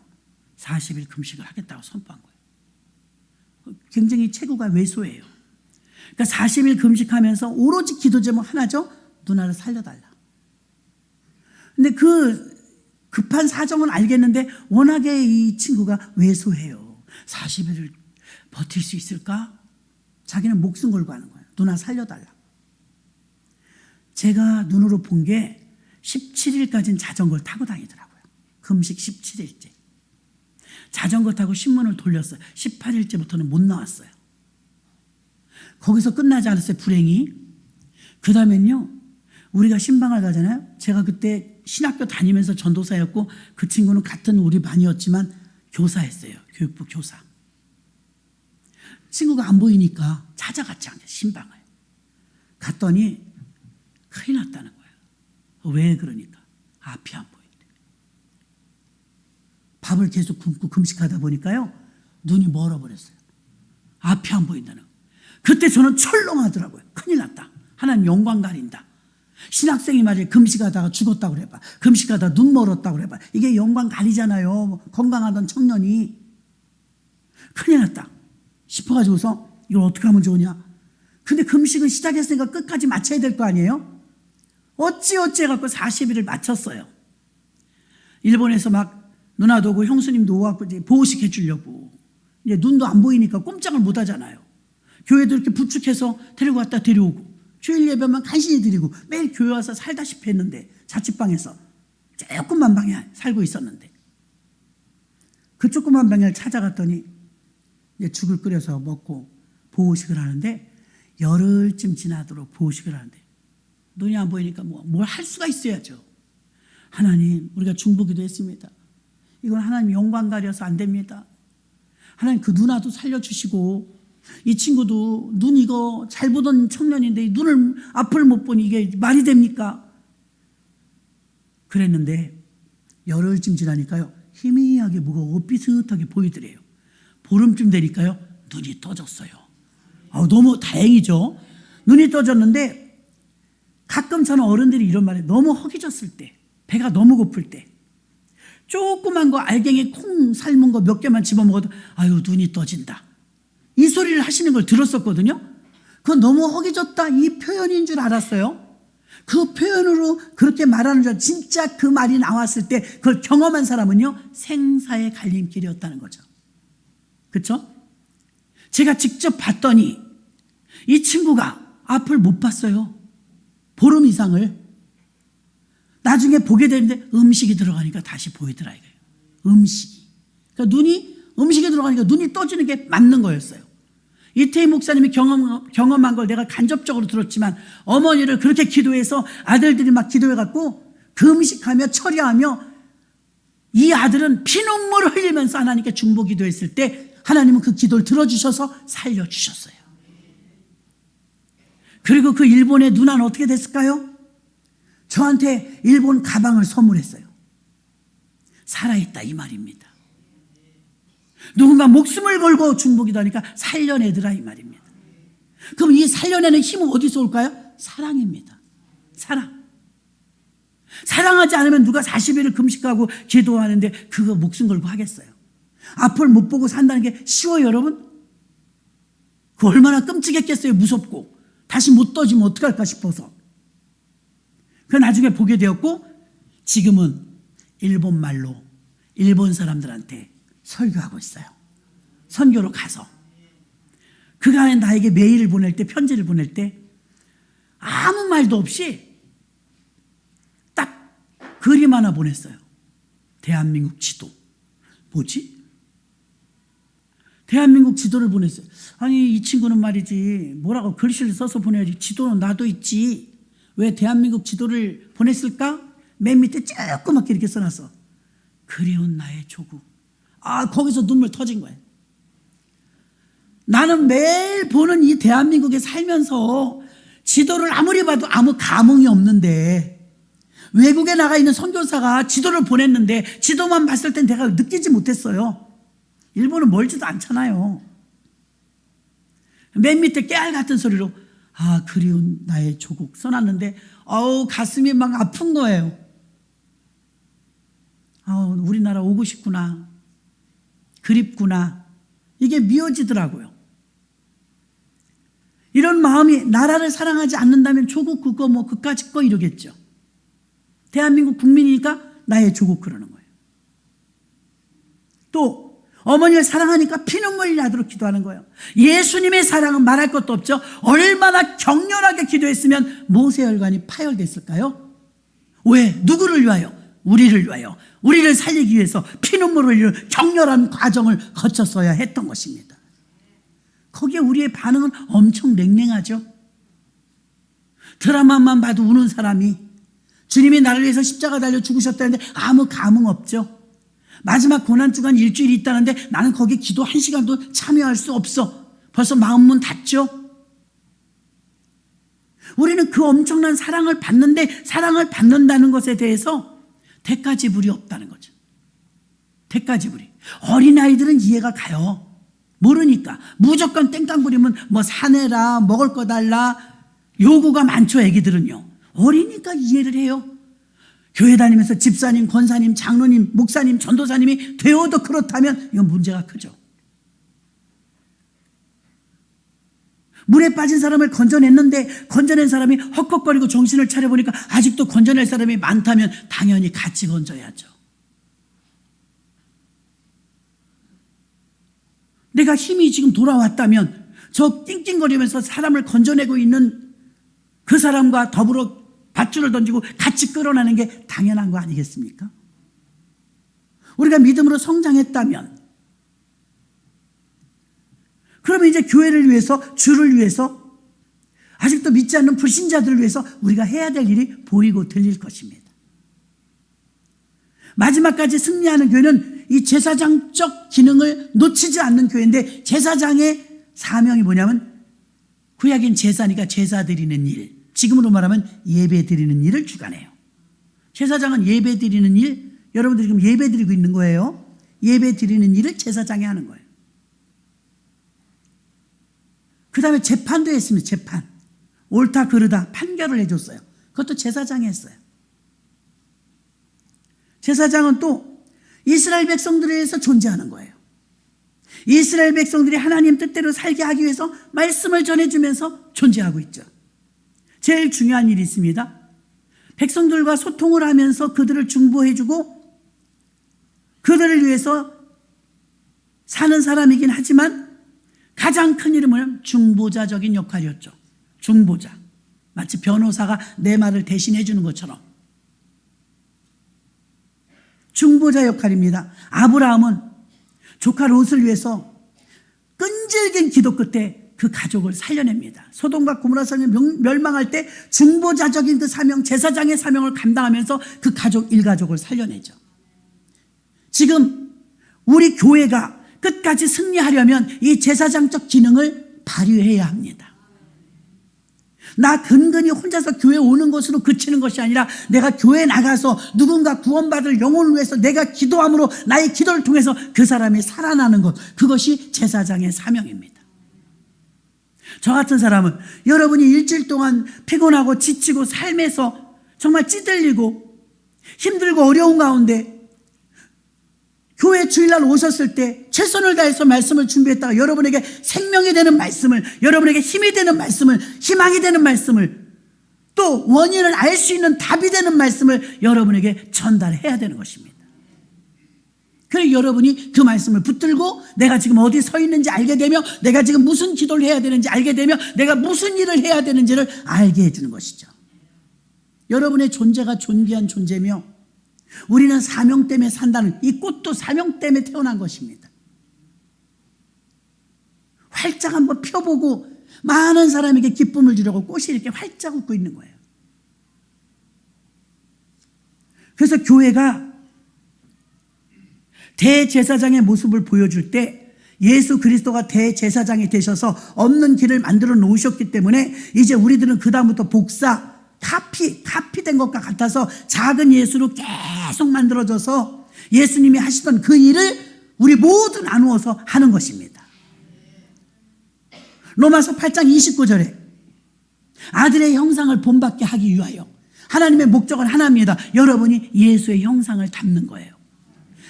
40일 금식을 하겠다고 선포한 거예요. 굉장히 체구가 왜소해요. 그러니까 40일 금식하면서 오로지 기도 제목 하나죠. 누나를 살려달라. 근데 그 급한 사정은 알겠는데 워낙에 이 친구가 왜소해요. 40일을 버틸 수 있을까? 자기는 목숨 걸고 하는 거예요. 누나 살려달라. 제가 눈으로 본 게 17일까지는 자전거를 타고 다니더라고요. 금식 17일째. 자전거 타고 신문을 돌렸어요. 18일째부터는 못 나왔어요. 거기서 끝나지 않았어요, 불행이. 그 다음엔요, 우리가 신방을 가잖아요. 제가 그때 신학교 다니면서 전도사였고, 그 친구는 같은 우리 반이었지만 교사였어요. 교육부 교사. 친구가 안 보이니까 찾아갔지 않아요, 신방을. 갔더니 큰일 났다는 거예요. 왜 그러니까? 앞이 안 보인대. 밥을 계속 굶고 금식하다 보니까요, 눈이 멀어버렸어요. 앞이 안 보인다는 거예요. 그때 저는 철렁하더라고요. 큰일 났다. 하나님 영광 가린다. 신학생이 말이에요. 금식하다가 죽었다고 그래봐. 금식하다가 눈 멀었다고 그래봐. 이게 영광 가리잖아요. 건강하던 청년이. 큰일 났다 싶어가지고서 이걸 어떻게 하면 좋으냐. 근데 금식은 시작했으니까 끝까지 마쳐야 될 거 아니에요. 어찌 해갖고 40일을 마쳤어요. 일본에서 막 누나도 오고 형수님도 오고 보호식 해주려고. 이제 눈도 안 보이니까 꼼짝을 못 하잖아요. 교회도 이렇게 부축해서 데리고 왔다 데려오고, 주일 예배만 간신히 드리고, 매일 교회 와서 살다시피 했는데, 자취방에서 조그만 방에 살고 있었는데, 그 조그만 방에 찾아갔더니 이제 죽을 끓여서 먹고 보호식을 하는데, 열흘쯤 지나도록 보호식을 하는데 눈이 안 보이니까 뭘 할 수가 있어야죠. 하나님, 우리가 중보기도 했습니다. 이건 하나님 영광 가려서 안 됩니다. 하나님, 그 누나도 살려주시고, 이 친구도 눈 이거 잘 보던 청년인데 눈을 앞을 못 보니 이게 말이 됩니까? 그랬는데 열흘쯤 지나니까요, 희미하게 뭐가 비슷하게 보이더래요. 보름쯤 되니까요, 눈이 떠졌어요. 너무 다행이죠. 눈이 떠졌는데, 가끔 저는 어른들이 이런 말에, 너무 허기졌을 때, 배가 너무 고플 때, 조그만 거 알갱이 콩 삶은 거 몇 개만 집어먹어도 아유 눈이 떠진다. 이 소리를 하시는 걸 들었었거든요. 그건 너무 허기졌다 이 표현인 줄 알았어요. 그 표현으로 그렇게 말하는 줄 진짜 그 말이 나왔을 때 그걸 경험한 사람은요 생사의 갈림길이었다는 거죠. 그렇죠? 제가 직접 봤더니 이 친구가 앞을 못 봤어요. 보름 이상을. 나중에 보게 되는데 음식이 들어가니까 다시 보이더라 이거예요. 음식이. 그러니까 음식이 들어가니까 눈이 떠지는 게 맞는 거였어요. 이태희 목사님이 경험한 걸 내가 간접적으로 들었지만 어머니를 그렇게 기도해서 아들들이 막 기도해갖고 금식하며 철야하며 이 아들은 피눈물을 흘리면서 하나님께 중보 기도했을 때 하나님은 그 기도를 들어주셔서 살려주셨어요. 그리고 그 일본의 누나는 어떻게 됐을까요? 저한테 일본 가방을 선물했어요. 살아있다 이 말입니다. 누군가 목숨을 걸고 중보기도 하니까 살려내더라 이 말입니다. 그럼 이 살려내는 힘은 어디서 올까요? 사랑입니다. 사랑. 사랑하지 않으면 누가 40일을 금식하고 기도하는데 그거 목숨 걸고 하겠어요? 앞을 못 보고 산다는 게 쉬워요 여러분? 그 얼마나 끔찍했겠어요. 무섭고 다시 못 떠지면 어떡할까 싶어서. 그 나중에 보게 되었고 지금은 일본말로 일본 사람들한테 설교하고 있어요. 선교로 가서. 그가 나에게 메일을 보낼 때 편지를 보낼 때 아무 말도 없이 딱 그림 하나 보냈어요. 대한민국 지도. 뭐지? 대한민국 지도를 보냈어요. 아니 이 친구는 말이지 뭐라고 글씨를 써서 보내야지 지도는 나도 있지. 왜 대한민국 지도를 보냈을까? 맨 밑에 조그맣게 이렇게 써놨어. 그리운 나의 조국. 거기서 눈물 터진 거예요. 나는 매일 보는 이 대한민국에 살면서 지도를 아무리 봐도 아무 감흥이 없는데 외국에 나가 있는 선교사가 지도를 보냈는데 지도만 봤을 땐 내가 느끼지 못했어요. 일본은 멀지도 않잖아요. 맨 밑에 깨알 같은 소리로 그리운 나의 조국 써놨는데 가슴이 막 아픈 거예요. 우리나라 오고 싶구나. 그립구나. 이게 미어지더라고요. 이런 마음이 나라를 사랑하지 않는다면 조국 그거 뭐 그까짓 거 이러겠죠. 대한민국 국민이니까 나의 조국 그러는 거예요. 또 어머니를 사랑하니까 피눈물이 나도록 기도하는 거예요. 예수님의 사랑은 말할 것도 없죠. 얼마나 격렬하게 기도했으면 모세혈관이 파열됐을까요? 왜? 누구를 위하여? 우리를 위하여. 우리를 살리기 위해서 피눈물을 흘리는 격렬한 과정을 거쳤어야 했던 것입니다. 거기에 우리의 반응은 엄청 냉랭하죠. 드라마만 봐도 우는 사람이 주님이 나를 위해서 십자가 달려 죽으셨다는데 아무 감흥 없죠. 마지막 고난주간 일주일이 있다는데 나는 거기 기도 1시간도 참여할 수 없어. 벌써 마음문 닫죠. 우리는 그 엄청난 사랑을 받는데 사랑을 받는다는 것에 대해서 대가지불이 없다는 거죠. 대가지불이. 어린아이들은 이해가 가요. 모르니까. 무조건 땡깡 부리면 뭐 사내라 먹을 거 달라 요구가 많죠. 애기들은요. 어리니까 이해를 해요. 교회 다니면서 집사님, 권사님, 장로님, 목사님, 전도사님이 되어도 그렇다면 이건 문제가 크죠. 물에 빠진 사람을 건져냈는데 건져낸 사람이 헉헉거리고 정신을 차려보니까 아직도 건져낼 사람이 많다면 당연히 같이 건져야죠. 내가 힘이 지금 돌아왔다면 저 낑낑거리면서 사람을 건져내고 있는 그 사람과 더불어 밧줄을 던지고 같이 끌어내는 게 당연한 거 아니겠습니까? 우리가 믿음으로 성장했다면 그러면 이제 교회를 위해서, 주를 위해서, 아직도 믿지 않는 불신자들을 위해서 우리가 해야 될 일이 보이고 들릴 것입니다. 마지막까지 승리하는 교회는 이 제사장적 기능을 놓치지 않는 교회인데 제사장의 사명이 뭐냐면 구약인 제사니까 제사 드리는 일, 지금으로 말하면 예배 드리는 일을 주관해요. 제사장은 예배 드리는 일, 여러분들이 지금 예배 드리고 있는 거예요. 예배 드리는 일을 제사장이 하는 거예요. 그 다음에 재판도 했습니다. 재판. 옳다 그르다 판결을 해줬어요. 그것도 제사장이 했어요. 제사장은 또 이스라엘 백성들에 의해서 존재하는 거예요. 이스라엘 백성들이 하나님 뜻대로 살게 하기 위해서 말씀을 전해주면서 존재하고 있죠. 제일 중요한 일이 있습니다. 백성들과 소통을 하면서 그들을 중보해주고 그들을 위해서 사는 사람이긴 하지만 가장 큰 이름은 중보자적인 역할이었죠. 중보자. 마치 변호사가 내 말을 대신해 주는 것처럼. 중보자 역할입니다. 아브라함은 조카 롯을 위해서 끈질긴 기도 끝에 그 가족을 살려냅니다. 소돔과 고모라 성이 멸망할 때 중보자적인 그 사명, 제사장의 사명을 감당하면서 그 가족 일가족을 살려내죠. 지금 우리 교회가 끝까지 승리하려면 이 제사장적 기능을 발휘해야 합니다. 나 근근히 혼자서 교회 오는 것으로 그치는 것이 아니라 내가 교회 나가서 누군가 구원받을 영혼을 위해서 내가 기도함으로 나의 기도를 통해서 그 사람이 살아나는 것, 그것이 제사장의 사명입니다. 저 같은 사람은 여러분이 일주일 동안 피곤하고 지치고 삶에서 정말 찌들리고 힘들고 어려운 가운데 교회 주일날 오셨을 때 최선을 다해서 말씀을 준비했다가 여러분에게 생명이 되는 말씀을, 여러분에게 힘이 되는 말씀을, 희망이 되는 말씀을, 또 원인을 알 수 있는 답이 되는 말씀을 여러분에게 전달해야 되는 것입니다. 그래서 여러분이 그 말씀을 붙들고 내가 지금 어디 서 있는지 알게 되며 내가 지금 무슨 기도를 해야 되는지 알게 되며 내가 무슨 일을 해야 되는지를 알게 해주는 것이죠. 여러분의 존재가 존귀한 존재며 우리는 사명 때문에 산다는, 이 꽃도 사명 때문에 태어난 것입니다. 활짝 한번 펴보고 많은 사람에게 기쁨을 주려고 꽃이 이렇게 활짝 웃고 있는 거예요. 그래서 교회가 대제사장의 모습을 보여줄 때 예수 그리스도가 대제사장이 되셔서 없는 길을 만들어 놓으셨기 때문에 이제 우리들은 그 다음부터 복사, 카피된 것과 같아서 작은 예수로 계속 만들어져서 예수님이 하시던 그 일을 우리 모두 나누어서 하는 것입니다. 로마서 8장 29절에 아들의 형상을 본받게 하기 위하여, 하나님의 목적은 하나입니다. 여러분이 예수의 형상을 담는 거예요.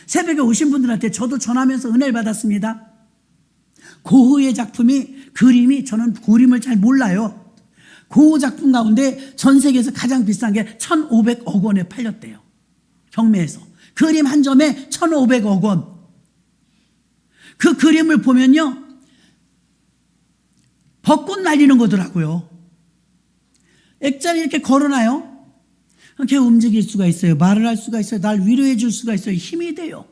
새벽에 오신 분들한테 저도 전하면서 은혜를 받았습니다. 고흐의 작품이, 그림이, 저는 그림을 잘 몰라요. 고흐 작품 가운데 전 세계에서 가장 비싼 게 1,500억 원에 팔렸대요. 경매에서. 그림 한 점에 1,500억 원. 그 그림을 보면요, 벚꽃 날리는 거더라고요. 액자를 이렇게 걸어놔요. 걔 움직일 수가 있어요. 말을 할 수가 있어요. 날 위로해 줄 수가 있어요. 힘이 돼요.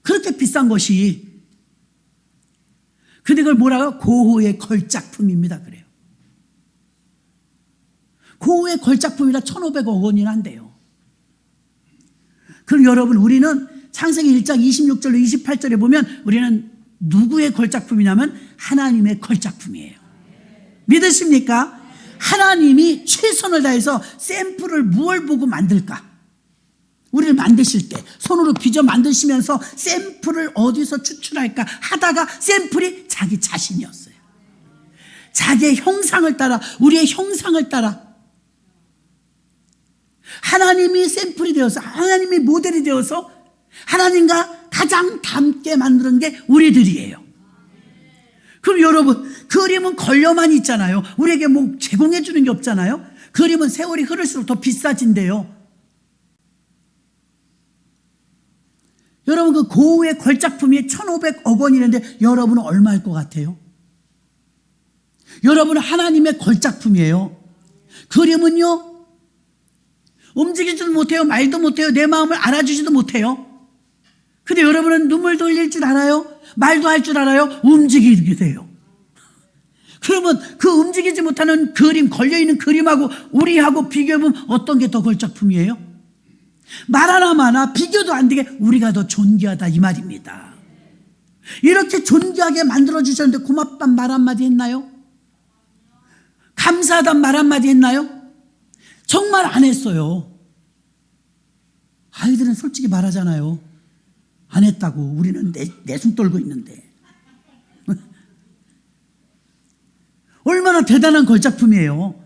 그렇게 비싼 것이. 근데 그걸 뭐라고? 고흐의 걸작품입니다. 그래요. 고흐의 걸작품이라 1,500억 원이나 한대요. 그럼 여러분, 우리는 창세기 1장 26절로 28절에 보면 우리는 누구의 걸작품이냐면 하나님의 걸작품이에요. 믿으십니까? 하나님이 최선을 다해서 샘플을 무엇을 보고 만들까? 우리를 만드실 때 손으로 빚어 만드시면서 샘플을 어디서 추출할까 하다가 샘플이 자기 자신이었어요. 자기의 형상을 따라, 우리의 형상을 따라 하나님이 샘플이 되어서, 하나님이 모델이 되어서 하나님과 가장 닮게 만드는 게 우리들이에요. 그럼 여러분, 그림은 걸려만 있잖아요. 우리에게 뭐 제공해 주는 게 없잖아요. 그림은 세월이 흐를수록 더 비싸진대요. 여러분, 그 고흐의 걸작품이 1,500억 원이는데 여러분은 얼마일 것 같아요? 여러분은 하나님의 걸작품이에요. 그림은요, 움직이지도 못해요. 말도 못해요. 내 마음을 알아주지도 못해요. 근데 여러분은 눈물도 흘릴 줄 알아요. 말도 할 줄 알아요. 움직이게 돼요. 그러면 그 움직이지 못하는 그림, 걸려있는 그림하고 우리하고 비교해보면 어떤 게 더 걸작품이에요? 말 하나 마나 비교도 안 되게 우리가 더 존귀하다, 이 말입니다. 이렇게 존귀하게 만들어주셨는데 고맙단 말 한마디 했나요? 감사하단 말 한마디 했나요? 정말 안 했어요. 아이들은 솔직히 말하잖아요. 안 했다고. 우리는 내숭 떨고 있는데. 얼마나 대단한 걸작품이에요.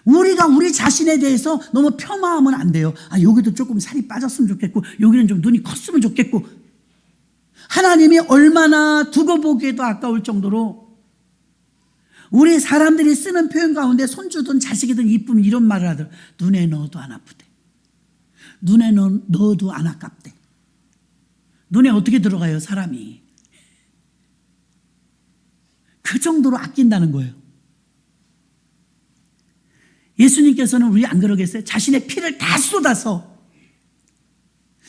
우리가 우리 자신에 대해서 너무 폄하하면 안 돼요. 아, 여기도 조금 살이 빠졌으면 좋겠고, 여기는 좀 눈이 컸으면 좋겠고. 하나님이 얼마나 두고 보기에도 아까울 정도로 우리 사람들이 쓰는 표현 가운데 손주든 자식이든 이쁨 이런 말을 하더라. 눈에 넣어도 안 아프대. 눈에 넣어도 안 아깝대. 눈에 어떻게 들어가요, 사람이. 그 정도로 아낀다는 거예요. 예수님께서는 우리 안 그러겠어요? 자신의 피를 다 쏟아서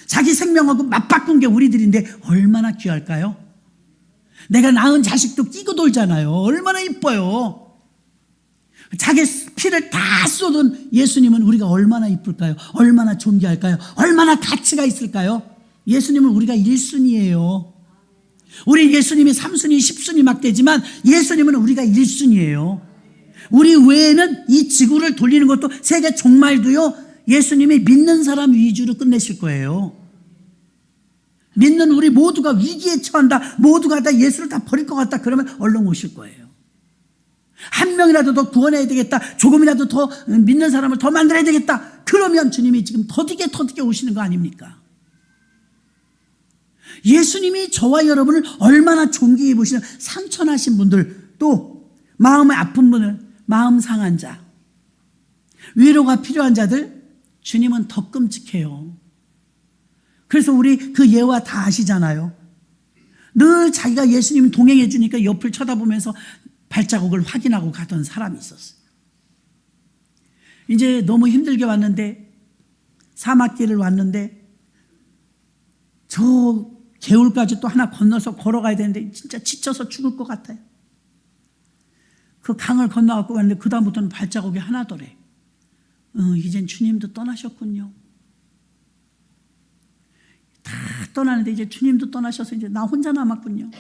자기 생명하고 맞바꾼 게 우리들인데 얼마나 귀할까요? 내가 낳은 자식도 끼고 돌잖아요. 얼마나 이뻐요. 자기 피를 다 쏟은 예수님은 우리가 얼마나 이쁠까요? 얼마나 존귀할까요? 얼마나 가치가 있을까요? 예수님은 우리가 1순위예요. 우리 예수님이 3순위, 10순위 막 되지만 예수님은 우리가 1순위예요. 우리 외에는 이 지구를 돌리는 것도 세계 종말도요, 예수님이 믿는 사람 위주로 끝내실 거예요. 믿는 우리 모두가 위기에 처한다, 모두가 다 예수를 다 버릴 것 같다, 그러면 얼른 오실 거예요. 한 명이라도 더 구원해야 되겠다, 조금이라도 더 믿는 사람을 더 만들어야 되겠다, 그러면 주님이 지금 더디게 오시는 거 아닙니까? 예수님이 저와 여러분을 얼마나 존귀해 보시는, 상처나신 분들, 또 마음이 아픈 분들, 마음 상한 자, 위로가 필요한 자들, 주님은 더 끔찍해요. 그래서 우리 그 예화 다 아시잖아요. 늘 자기가 예수님 동행해 주니까 옆을 쳐다보면서 발자국을 확인하고 가던 사람이 있었어요. 이제 너무 힘들게 왔는데, 사막길을 왔는데 저 개울까지 또 하나 건너서 걸어가야 되는데 진짜 지쳐서 죽을 것 같아요. 그 강을 건너갖고 왔는데 그 다음부터는 발자국이 하나더래. 이젠 주님도 떠나셨군요. 다 떠나는데 이제 주님도 떠나셔서 이제 나 혼자 남았군요.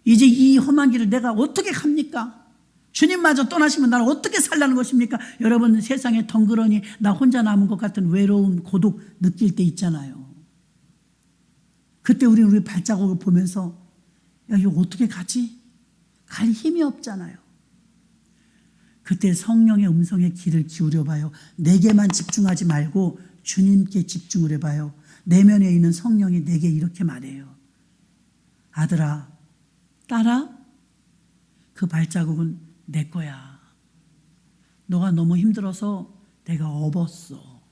이제 이 험한 길을 내가 어떻게 갑니까? 주님마저 떠나시면 나를 어떻게 살라는 것입니까? 여러분, 세상에 덩그러니 나 혼자 남은 것 같은 외로움, 고독 느낄 때 있잖아요. 그때 우리 발자국을 보면서 야, 이거 어떻게 가지? 갈 힘이 없잖아요. 그때 성령의 음성에 귀를 기울여 봐요. 내게만 집중하지 말고 주님께 집중을 해봐요. 내면에 있는 성령이 내게 이렇게 말해요. 아들아, 딸아, 그 발자국은 내 거야. 너가 너무 힘들어서 내가 업었어.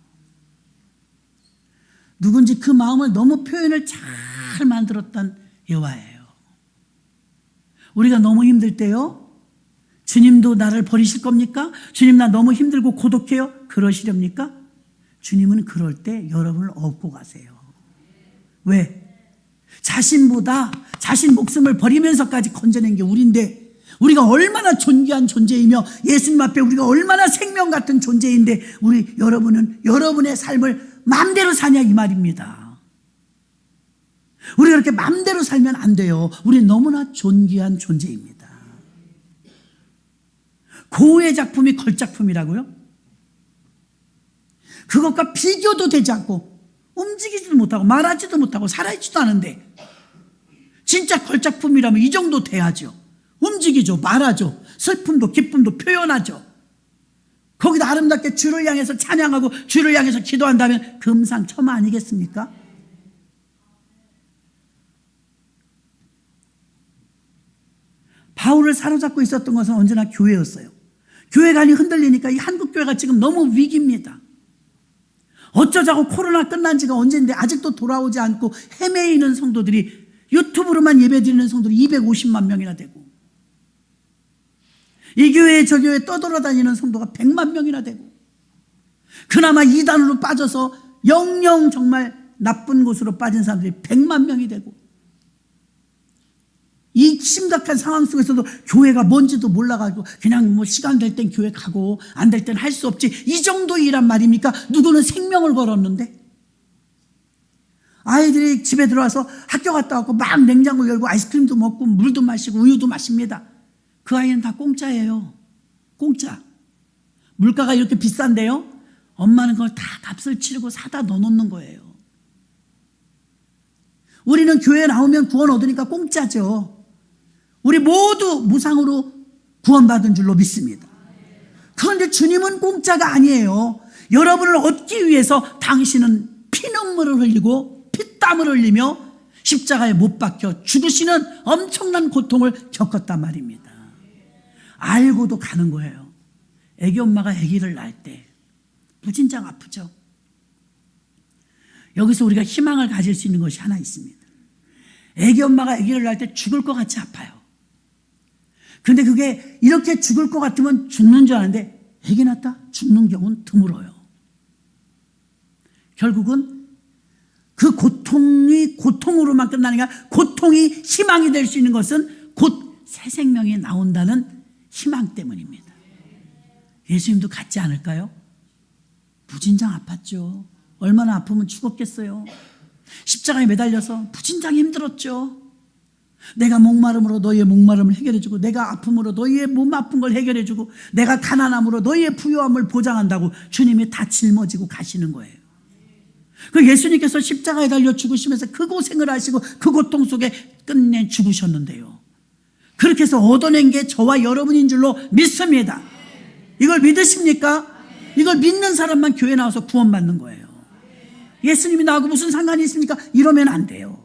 누군지 그 마음을 너무 표현을 잘 만들었던 예화예요. 우리가 너무 힘들 때요, 주님도 나를 버리실 겁니까? 주님 나 너무 힘들고 고독해요? 그러시렵니까? 주님은 그럴 때 여러분을 업고 가세요. 왜? 자신보다 자신 목숨을 버리면서까지 건져낸 게 우리인데, 우리가 얼마나 존귀한 존재이며 예수님 앞에 우리가 얼마나 생명 같은 존재인데 우리 여러분은 여러분의 삶을 마음대로 사냐 이 말입니다. 우리가 그렇게 마음대로 살면 안 돼요. 우리 너무나 존귀한 존재입니다. 고우의 작품이 걸작품이라고요? 그것과 비교도 되지 않고 움직이지도 못하고 말하지도 못하고 살아있지도 않은데 진짜 걸작품이라면 이 정도 돼야죠. 움직이죠, 말하죠, 슬픔도 기쁨도 표현하죠. 거기다 아름답게 주를 향해서 찬양하고 주를 향해서 기도한다면 금상첨화 아니겠습니까? 바울을 사로잡고 있었던 것은 언제나 교회였어요. 교회관이 흔들리니까 이 한국교회가 지금 너무 위기입니다. 어쩌자고 코로나 끝난 지가 언젠데 아직도 돌아오지 않고 헤매이는 있는 성도들이, 유튜브로만 예배드리는 성도들이 250만 명이나 되고, 이 교회 저 교회 떠돌아다니는 성도가 100만 명이나 되고, 그나마 이단으로 빠져서 영영 정말 나쁜 곳으로 빠진 사람들이 100만 명이 되고, 이 심각한 상황 속에서도 교회가 뭔지도 몰라가지고 그냥 뭐 시간 될 땐 교회 가고 안 될 땐 할 수 없지, 이 정도 일란 말입니까? 누구는 생명을 걸었는데, 아이들이 집에 들어와서 학교 갔다 왔고 막 냉장고 열고 아이스크림도 먹고 물도 마시고 우유도 마십니다. 그 아이는 다 공짜예요. 공짜. 물가가 이렇게 비싼데요, 엄마는 그걸 다 값을 치르고 사다 넣어놓는 거예요. 우리는 교회에 나오면 구원 얻으니까 공짜죠. 우리 모두 무상으로 구원받은 줄로 믿습니다. 그런데 주님은 공짜가 아니에요. 여러분을 얻기 위해서 당신은 피눈물을 흘리고 피땀을 흘리며 십자가에 못 박혀 죽으시는 엄청난 고통을 겪었단 말입니다. 알고도 가는 거예요. 애기 엄마가 아기를 낳을 때 무진장 아프죠. 여기서 우리가 희망을 가질 수 있는 것이 하나 있습니다. 애기 엄마가 아기를 낳을 때 죽을 것 같이 아파요. 근데 그게 이렇게 죽을 것 같으면 죽는 줄 아는데 아기 낳다 죽는 경우는 드물어요. 결국은 그 고통이 고통으로만 끝나는 게 아니라 고통이 희망이 될 수 있는 것은 곧 새 생명이 나온다는 희망 때문입니다. 예수님도 같지 않을까요? 무진장 아팠죠. 얼마나 아프면 죽었겠어요. 십자가에 매달려서 무진장 힘들었죠. 내가 목마름으로 너희의 목마름을 해결해주고, 내가 아픔으로 너희의 몸 아픈 걸 해결해주고, 내가 가난함으로 너희의 부유함을 보장한다고 주님이 다 짊어지고 가시는 거예요. 그 예수님께서 십자가에 달려 죽으시면서 그 고생을 하시고 그 고통 속에 끝내 죽으셨는데요. 그렇게 해서 얻어낸 게 저와 여러분인 줄로 믿습니다. 이걸 믿으십니까? 이걸 믿는 사람만 교회 나와서 구원받는 거예요. 예수님이 나하고 무슨 상관이 있습니까? 이러면 안 돼요.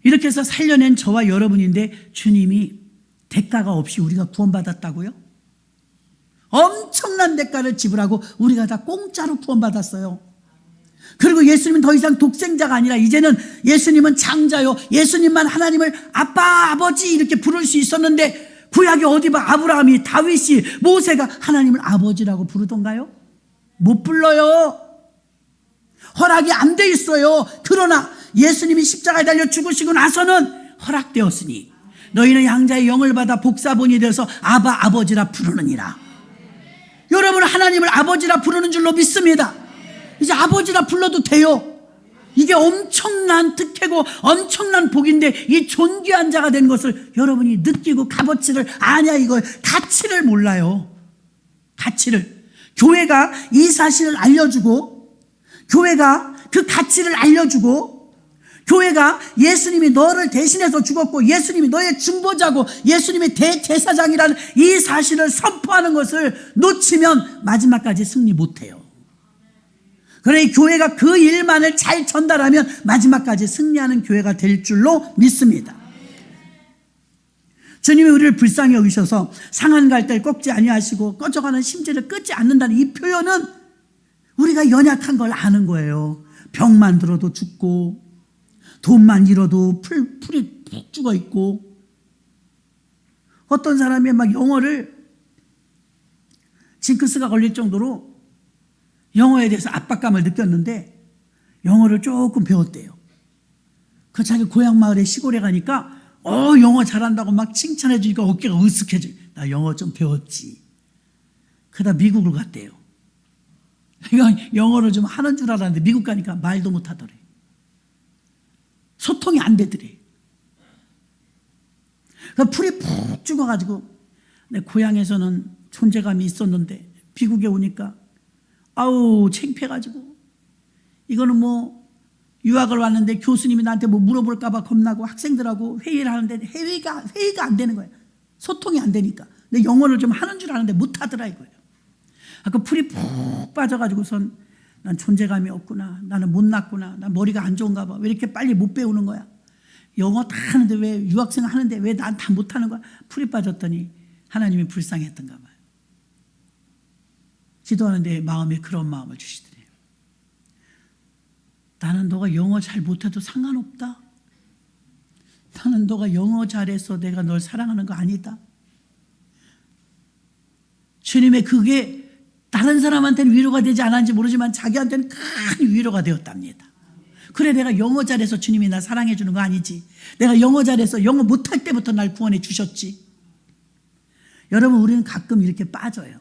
이렇게 해서 살려낸 저와 여러분인데 주님이 대가가 없이 우리가 구원받았다고요? 엄청난 대가를 지불하고 우리가 다 공짜로 구원받았어요. 그리고 예수님은 더 이상 독생자가 아니라 이제는 예수님은 장자요, 예수님만 하나님을 아빠, 아버지 이렇게 부를 수 있었는데 구약에 어디 봐 아브라함이, 다윗이, 모세가 하나님을 아버지라고 부르던가요? 못 불러요. 허락이 안 돼 있어요. 그러나 예수님이 십자가에 달려 죽으시고 나서는 허락되었으니 너희는 양자의 영을 받아 복사본이 되어서 아바, 아버지라 부르느니라. 여러분, 하나님을 아버지라 부르는 줄로 믿습니다. 이제 아버지라 불러도 돼요. 이게 엄청난 특혜고 엄청난 복인데 이 존귀한 자가 된 것을 여러분이 느끼고 값어치를 아냐, 이걸 가치를 몰라요. 가치를. 교회가 이 사실을 알려주고, 교회가 그 가치를 알려주고, 교회가 예수님이 너를 대신해서 죽었고 예수님이 너의 중보자고 예수님이 대제사장이라는 이 사실을 선포하는 것을 놓치면 마지막까지 승리 못해요. 그러니 교회가 그 일만을 잘 전달하면 마지막까지 승리하는 교회가 될 줄로 믿습니다. 주님이 우리를 불쌍히 여기셔서 상한 갈대를 꺾지 아니하시고 꺼져가는 심지를 끊지 않는다는 이 표현은 우리가 연약한 걸 아는 거예요. 병만 들어도 죽고 돈만 잃어도 풀이 푹 죽어 있고, 어떤 사람이 막 영어를 징크스가 걸릴 정도로 영어에 대해서 압박감을 느꼈는데 영어를 조금 배웠대요. 그 자기 고향 마을에 시골에 가니까 영어 잘한다고 막 칭찬해 주니까 어깨가 으쓱해져. 나 영어 좀 배웠지. 그러다 미국을 갔대요. 영어를 좀 하는 줄 알았는데 미국 가니까 말도 못 하더래. 소통이 안 되더래. 풀이 푹 죽어가지고 내 고향에서는 존재감이 있었는데 미국에 오니까 아우 창피해가지고, 이거는 뭐 유학을 왔는데 교수님이 나한테 뭐 물어볼까봐 겁나고 학생들하고 회의를 하는데 회의가 안 되는 거예요. 소통이 안 되니까. 내 영어를 좀 하는 줄 아는데 못 하더라 이거예요. 아까 풀이 푹 빠져가지고선 난 존재감이 없구나, 나는 못났구나, 난 머리가 안 좋은가 봐, 왜 이렇게 빨리 못 배우는 거야, 영어 다 하는데 왜 유학생 하는데 왜 난 다 못하는 거야. 풀이 빠졌더니 하나님이 불쌍했던가 봐요. 기도하는데 마음에 그런 마음을 주시더래요. 나는 너가 영어 잘 못해도 상관없다. 나는 너가 영어 잘해서 내가 널 사랑하는 거 아니다. 주님의 그게 다른 사람한테는 위로가 되지 않았는지 모르지만 자기한테는 큰 위로가 되었답니다. 그래, 내가 영어 잘해서 주님이 나 사랑해 주는 거 아니지. 내가 영어 잘해서 영어 못할 때부터 날 구원해 주셨지. 여러분, 우리는 가끔 이렇게 빠져요.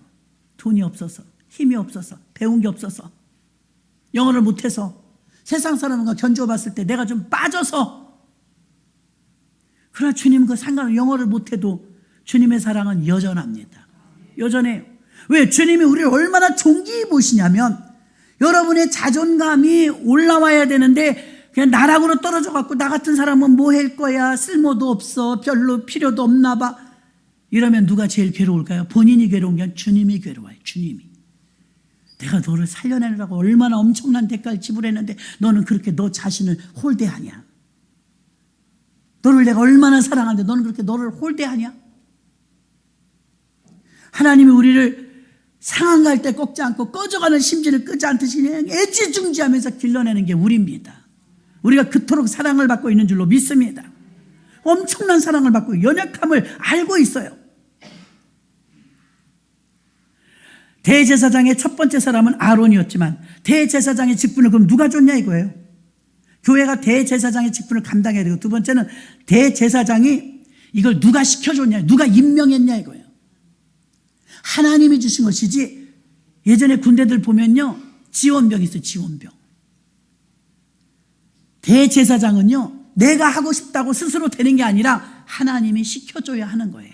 돈이 없어서, 힘이 없어서, 배운 게 없어서, 영어를 못해서, 세상 사람과 견주어 봤을 때 내가 좀 빠져서. 그러나 주님 그 상관없이 영어를 못해도 주님의 사랑은 여전합니다. 여전해요. 왜? 주님이 우리를 얼마나 존귀히 보시냐면, 여러분의 자존감이 올라와야 되는데 그냥 나락으로 떨어져 갖고 나 같은 사람은 뭐 할 거야, 쓸모도 없어, 별로 필요도 없나 봐, 이러면 누가 제일 괴로울까요? 본인이 괴로운 게 아니라 주님이 괴로워요. 주님이. 내가 너를 살려내느라고 얼마나 엄청난 대가를 지불했는데 너는 그렇게 너 자신을 홀대하냐? 너를 내가 얼마나 사랑하는데 너는 그렇게 너를 홀대하냐? 하나님이 우리를 상한 갈 때 꺾지 않고 꺼져가는 심지를 끄지 않듯이 그냥 애지중지하면서 길러내는 게 우리입니다. 우리가 그토록 사랑을 받고 있는 줄로 믿습니다. 엄청난 사랑을 받고 연약함을 알고 있어요. 대제사장의 첫 번째 사람은 아론이었지만 대제사장의 직분을 그럼 누가 줬냐 이거예요. 교회가 대제사장의 직분을 감당해야 되고, 두 번째는 대제사장이 이걸 누가 시켜줬냐, 누가 임명했냐 이거예요. 하나님이 주신 것이지, 예전에 군대들 보면요 지원병 있어요. 지원병. 대제사장은요 내가 하고 싶다고 스스로 되는 게 아니라 하나님이 시켜줘야 하는 거예요.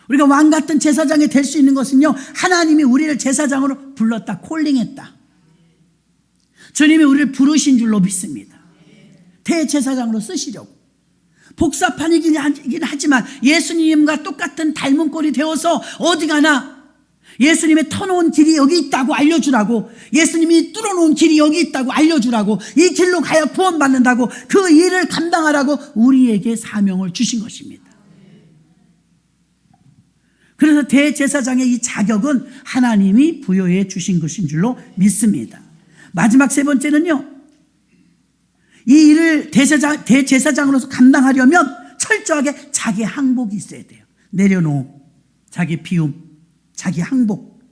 우리가 왕 같은 제사장이 될 수 있는 것은요 하나님이 우리를 제사장으로 불렀다, 콜링했다. 주님이 우리를 부르신 줄로 믿습니다. 대제사장으로 쓰시려고. 복사판이긴 하지만 예수님과 똑같은 닮은 꼴이 되어서 어디 가나 예수님의 터놓은 길이 여기 있다고 알려주라고, 예수님이 뚫어놓은 길이 여기 있다고 알려주라고, 이 길로 가야 구원받는다고, 그 일을 감당하라고 우리에게 사명을 주신 것입니다. 그래서 대제사장의 이 자격은 하나님이 부여해 주신 것인 줄로 믿습니다. 마지막 세 번째는요, 이 일을 대제사장으로서 감당하려면 철저하게 자기 항복이 있어야 돼요. 내려놓음, 자기 비움, 자기 항복.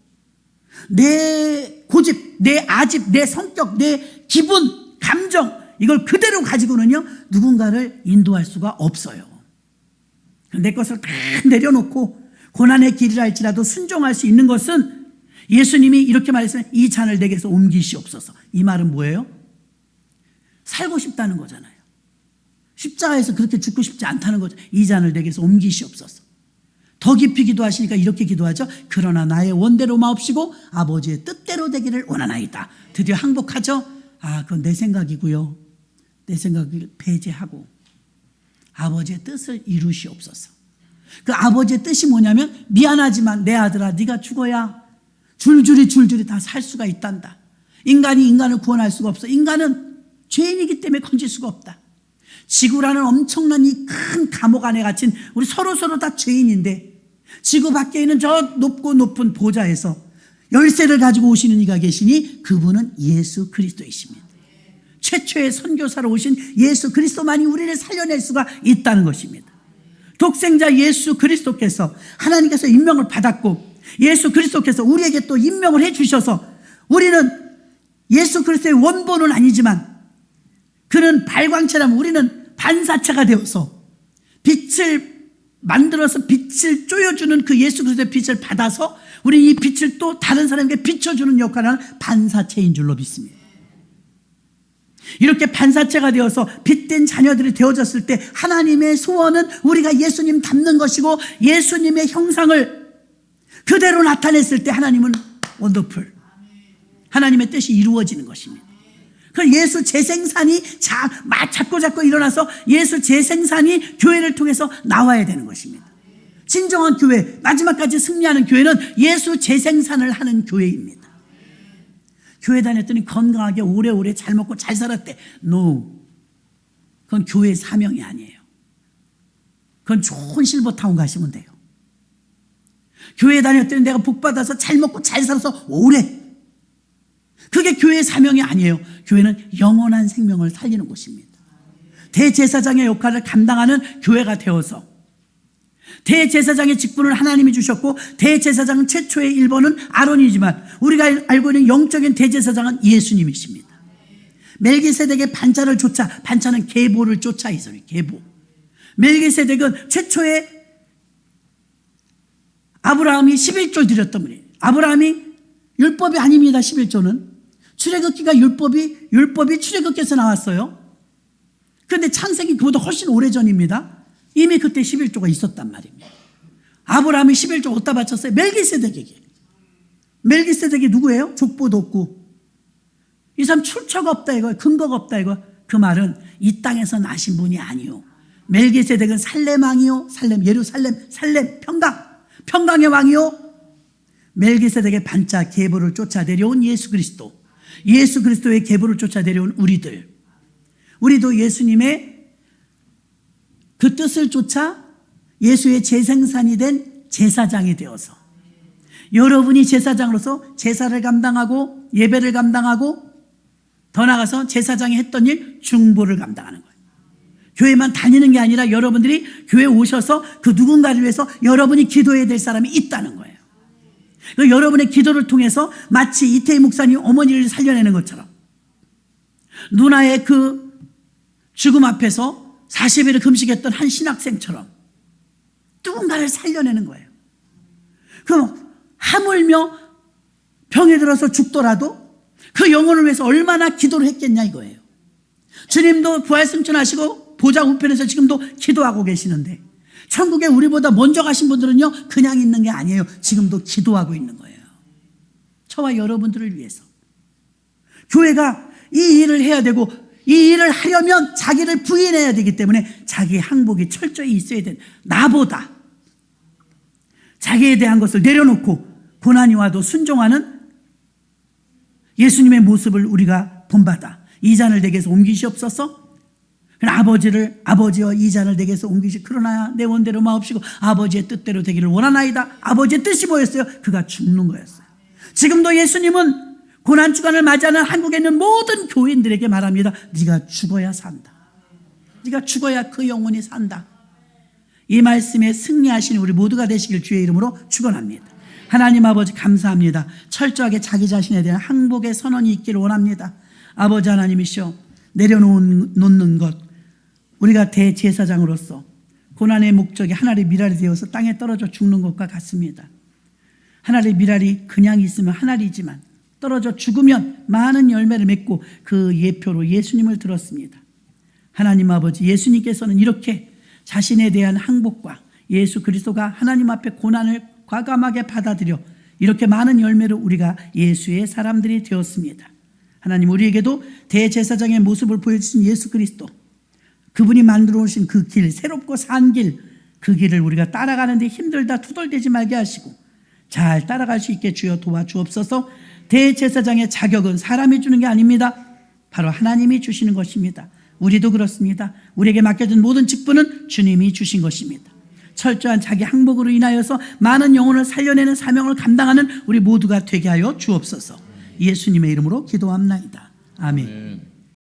내 고집, 내 아집, 내 성격, 내 기분, 감정, 이걸 그대로 가지고는요 누군가를 인도할 수가 없어요. 내 것을 다 내려놓고 고난의 길이라 할지라도 순종할 수 있는 것은, 예수님이 이렇게 말했어요. 이 잔을 내게서 옮기시옵소서. 이 말은 뭐예요? 살고 싶다는 거잖아요. 십자가에서 그렇게 죽고 싶지 않다는 거죠. 이 잔을 내게서 옮기시옵소서. 더 깊이 기도하시니까 이렇게 기도하죠. 그러나 나의 원대로 마옵시고 아버지의 뜻대로 되기를 원하나이다. 드디어 항복하죠. 그건 내 생각이고요, 내 생각을 배제하고 아버지의 뜻을 이루시옵소서. 그 아버지의 뜻이 뭐냐면, 미안하지만 내 아들아 네가 죽어야 줄줄이 다 살 수가 있단다. 인간이 인간을 구원할 수가 없어. 인간은 죄인이기 때문에 건질 수가 없다. 지구라는 엄청난 이 큰 감옥 안에 갇힌 우리 서로 다 죄인인데, 지구 밖에 있는 저 높고 높은 보좌에서 열쇠를 가지고 오시는 이가 계시니 그분은 예수 그리스도이십니다. 최초의 선교사로 오신 예수 그리스도만이 우리를 살려낼 수가 있다는 것입니다. 독생자 예수 그리스도께서, 하나님께서 임명을 받았고 예수 그리스도께서 우리에게 또 임명을 해주셔서, 우리는 예수 그리스도의 원본은 아니지만 그는 발광체라면 우리는 반사체가 되어서 빛을 만들어서 빛을 쪼여주는 그 예수 그리스도의 빛을 받아서 우리 이 빛을 또 다른 사람에게 비춰주는 역할을 하는 반사체인 줄로 믿습니다. 이렇게 반사체가 되어서 빛된 자녀들이 되어졌을 때 하나님의 소원은 우리가 예수님 닮는 것이고, 예수님의 형상을 그대로 나타냈을 때 하나님은 원더풀, 하나님의 뜻이 이루어지는 것입니다. 그 예수 재생산이 자꾸 일어나서 예수 재생산이 교회를 통해서 나와야 되는 것입니다. 진정한 교회, 마지막까지 승리하는 교회는 예수 재생산을 하는 교회입니다. 교회 다녔더니 건강하게 오래오래 잘 먹고 잘 살았대. No. 그건 교회의 사명이 아니에요. 그건 좋은 실버타운 가시면 돼요. 교회 다녔더니 내가 복받아서 잘 먹고 잘 살아서 오래. 그게 교회의 사명이 아니에요. 교회는 영원한 생명을 살리는 곳입니다. 대제사장의 역할을 감당하는 교회가 되어서, 대제사장의 직분을 하나님이 주셨고 대제사장 최초의 1번은 아론이지만 우리가 알고 있는 영적인 대제사장은 예수님이십니다. 멜기세덱의 반차를 쫓아, 반차는 계보를 쫓아 있어요. 계보. 멜기세덱은 최초의 아브라함이 11조 드렸던 분이에요. 아브라함이 율법이 아닙니다. 11조는 출애굽기가 율법이 출애굽기에서 나왔어요. 그런데 창세기 그보다 훨씬 오래전입니다. 이미 그때 11조가 있었단 말입니다. 아브라함이 11조 어디다 바쳤어요? 멜기세덱에게. 멜기세덱이 누구예요? 족보도 없고 이 사람 출처가 없다 이거, 근거가 없다 이거. 그 말은 이 땅에서 나신 분이 아니요, 멜기세덱은 살렘 왕이요, 살렘, 예루살렘, 살렘, 평강의 왕이요, 멜기세덱의 반짝 계보를 쫓아 내려온 예수 그리스도, 예수 그리스도의 계보를 쫓아 내려온 우리도 예수님의 그 뜻을 쫓아 예수의 재생산이 된 제사장이 되어서 여러분이 제사장으로서 제사를 감당하고 예배를 감당하고 더 나아가서 제사장이 했던 일 중보를 감당하는 거예요. 교회만 다니는 게 아니라 여러분들이 교회에 오셔서 그 누군가를 위해서 여러분이 기도해야 될 사람이 있다는 거예요. 여러분의 기도를 통해서 마치 이태희 목사님 어머니를 살려내는 것처럼 누나의 그 죽음 앞에서 40일을 금식했던 한 신학생처럼 누군가를 살려내는 거예요. 그럼 하물며 병에 들어서 죽더라도 그 영혼을 위해서 얼마나 기도를 했겠냐 이거예요. 주님도 부활승천하시고 보좌 우편에서 지금도 기도하고 계시는데 천국에 우리보다 먼저 가신 분들은요 그냥 있는 게 아니에요. 지금도 기도하고 있는 거예요. 저와 여러분들을 위해서. 교회가 이 일을 해야 되고 이 일을 하려면 자기를 부인해야 되기 때문에 자기의 항복이 철저히 있어야 되는, 나보다 자기에 대한 것을 내려놓고 고난이 와도 순종하는 예수님의 모습을 우리가 본받아 이 잔을 내게서 옮기시옵소서. 아버지여 이 잔을 내게서 옮기시, 그러나 내 원대로 마옵시고 아버지의 뜻대로 되기를 원하나이다. 아버지의 뜻이 뭐였어요? 그가 죽는 거였어요. 지금도 예수님은 고난주간을 맞이하는 한국에 있는 모든 교인들에게 말합니다. 네가 죽어야 산다. 네가 죽어야 그 영혼이 산다. 이 말씀에 승리하신 우리 모두가 되시길 주의 이름으로 축원합니다. 하나님 아버지 감사합니다. 철저하게 자기 자신에 대한 항복의 선언이 있기를 원합니다. 아버지 하나님이시여, 내려놓는 것, 우리가 대제사장으로서 고난의 목적이 하늘의 미랄이 되어서 땅에 떨어져 죽는 것과 같습니다. 하늘의 미랄이 그냥 있으면 하늘이지만 떨어져 죽으면 많은 열매를 맺고 그 예표로 예수님을 들었습니다. 하나님 아버지, 예수님께서는 이렇게 자신에 대한 항복과 예수 그리스도가 하나님 앞에 고난을 과감하게 받아들여 이렇게 많은 열매로 우리가 예수의 사람들이 되었습니다. 하나님, 우리에게도 대제사장의 모습을 보여주신 예수 그리스도, 그분이 만들어 오신 그 길, 새롭고 산 길, 그 길을 우리가 따라가는데 힘들다 투덜대지 말게 하시고 잘 따라갈 수 있게 주여 도와주옵소서. 대제사장의 자격은 사람이 주는 게 아닙니다. 바로 하나님이 주시는 것입니다. 우리도 그렇습니다. 우리에게 맡겨진 모든 직분은 주님이 주신 것입니다. 철저한 자기 항복으로 인하여서 많은 영혼을 살려내는 사명을 감당하는 우리 모두가 되게 하여 주옵소서. 예수님의 이름으로 기도합나이다. 아멘.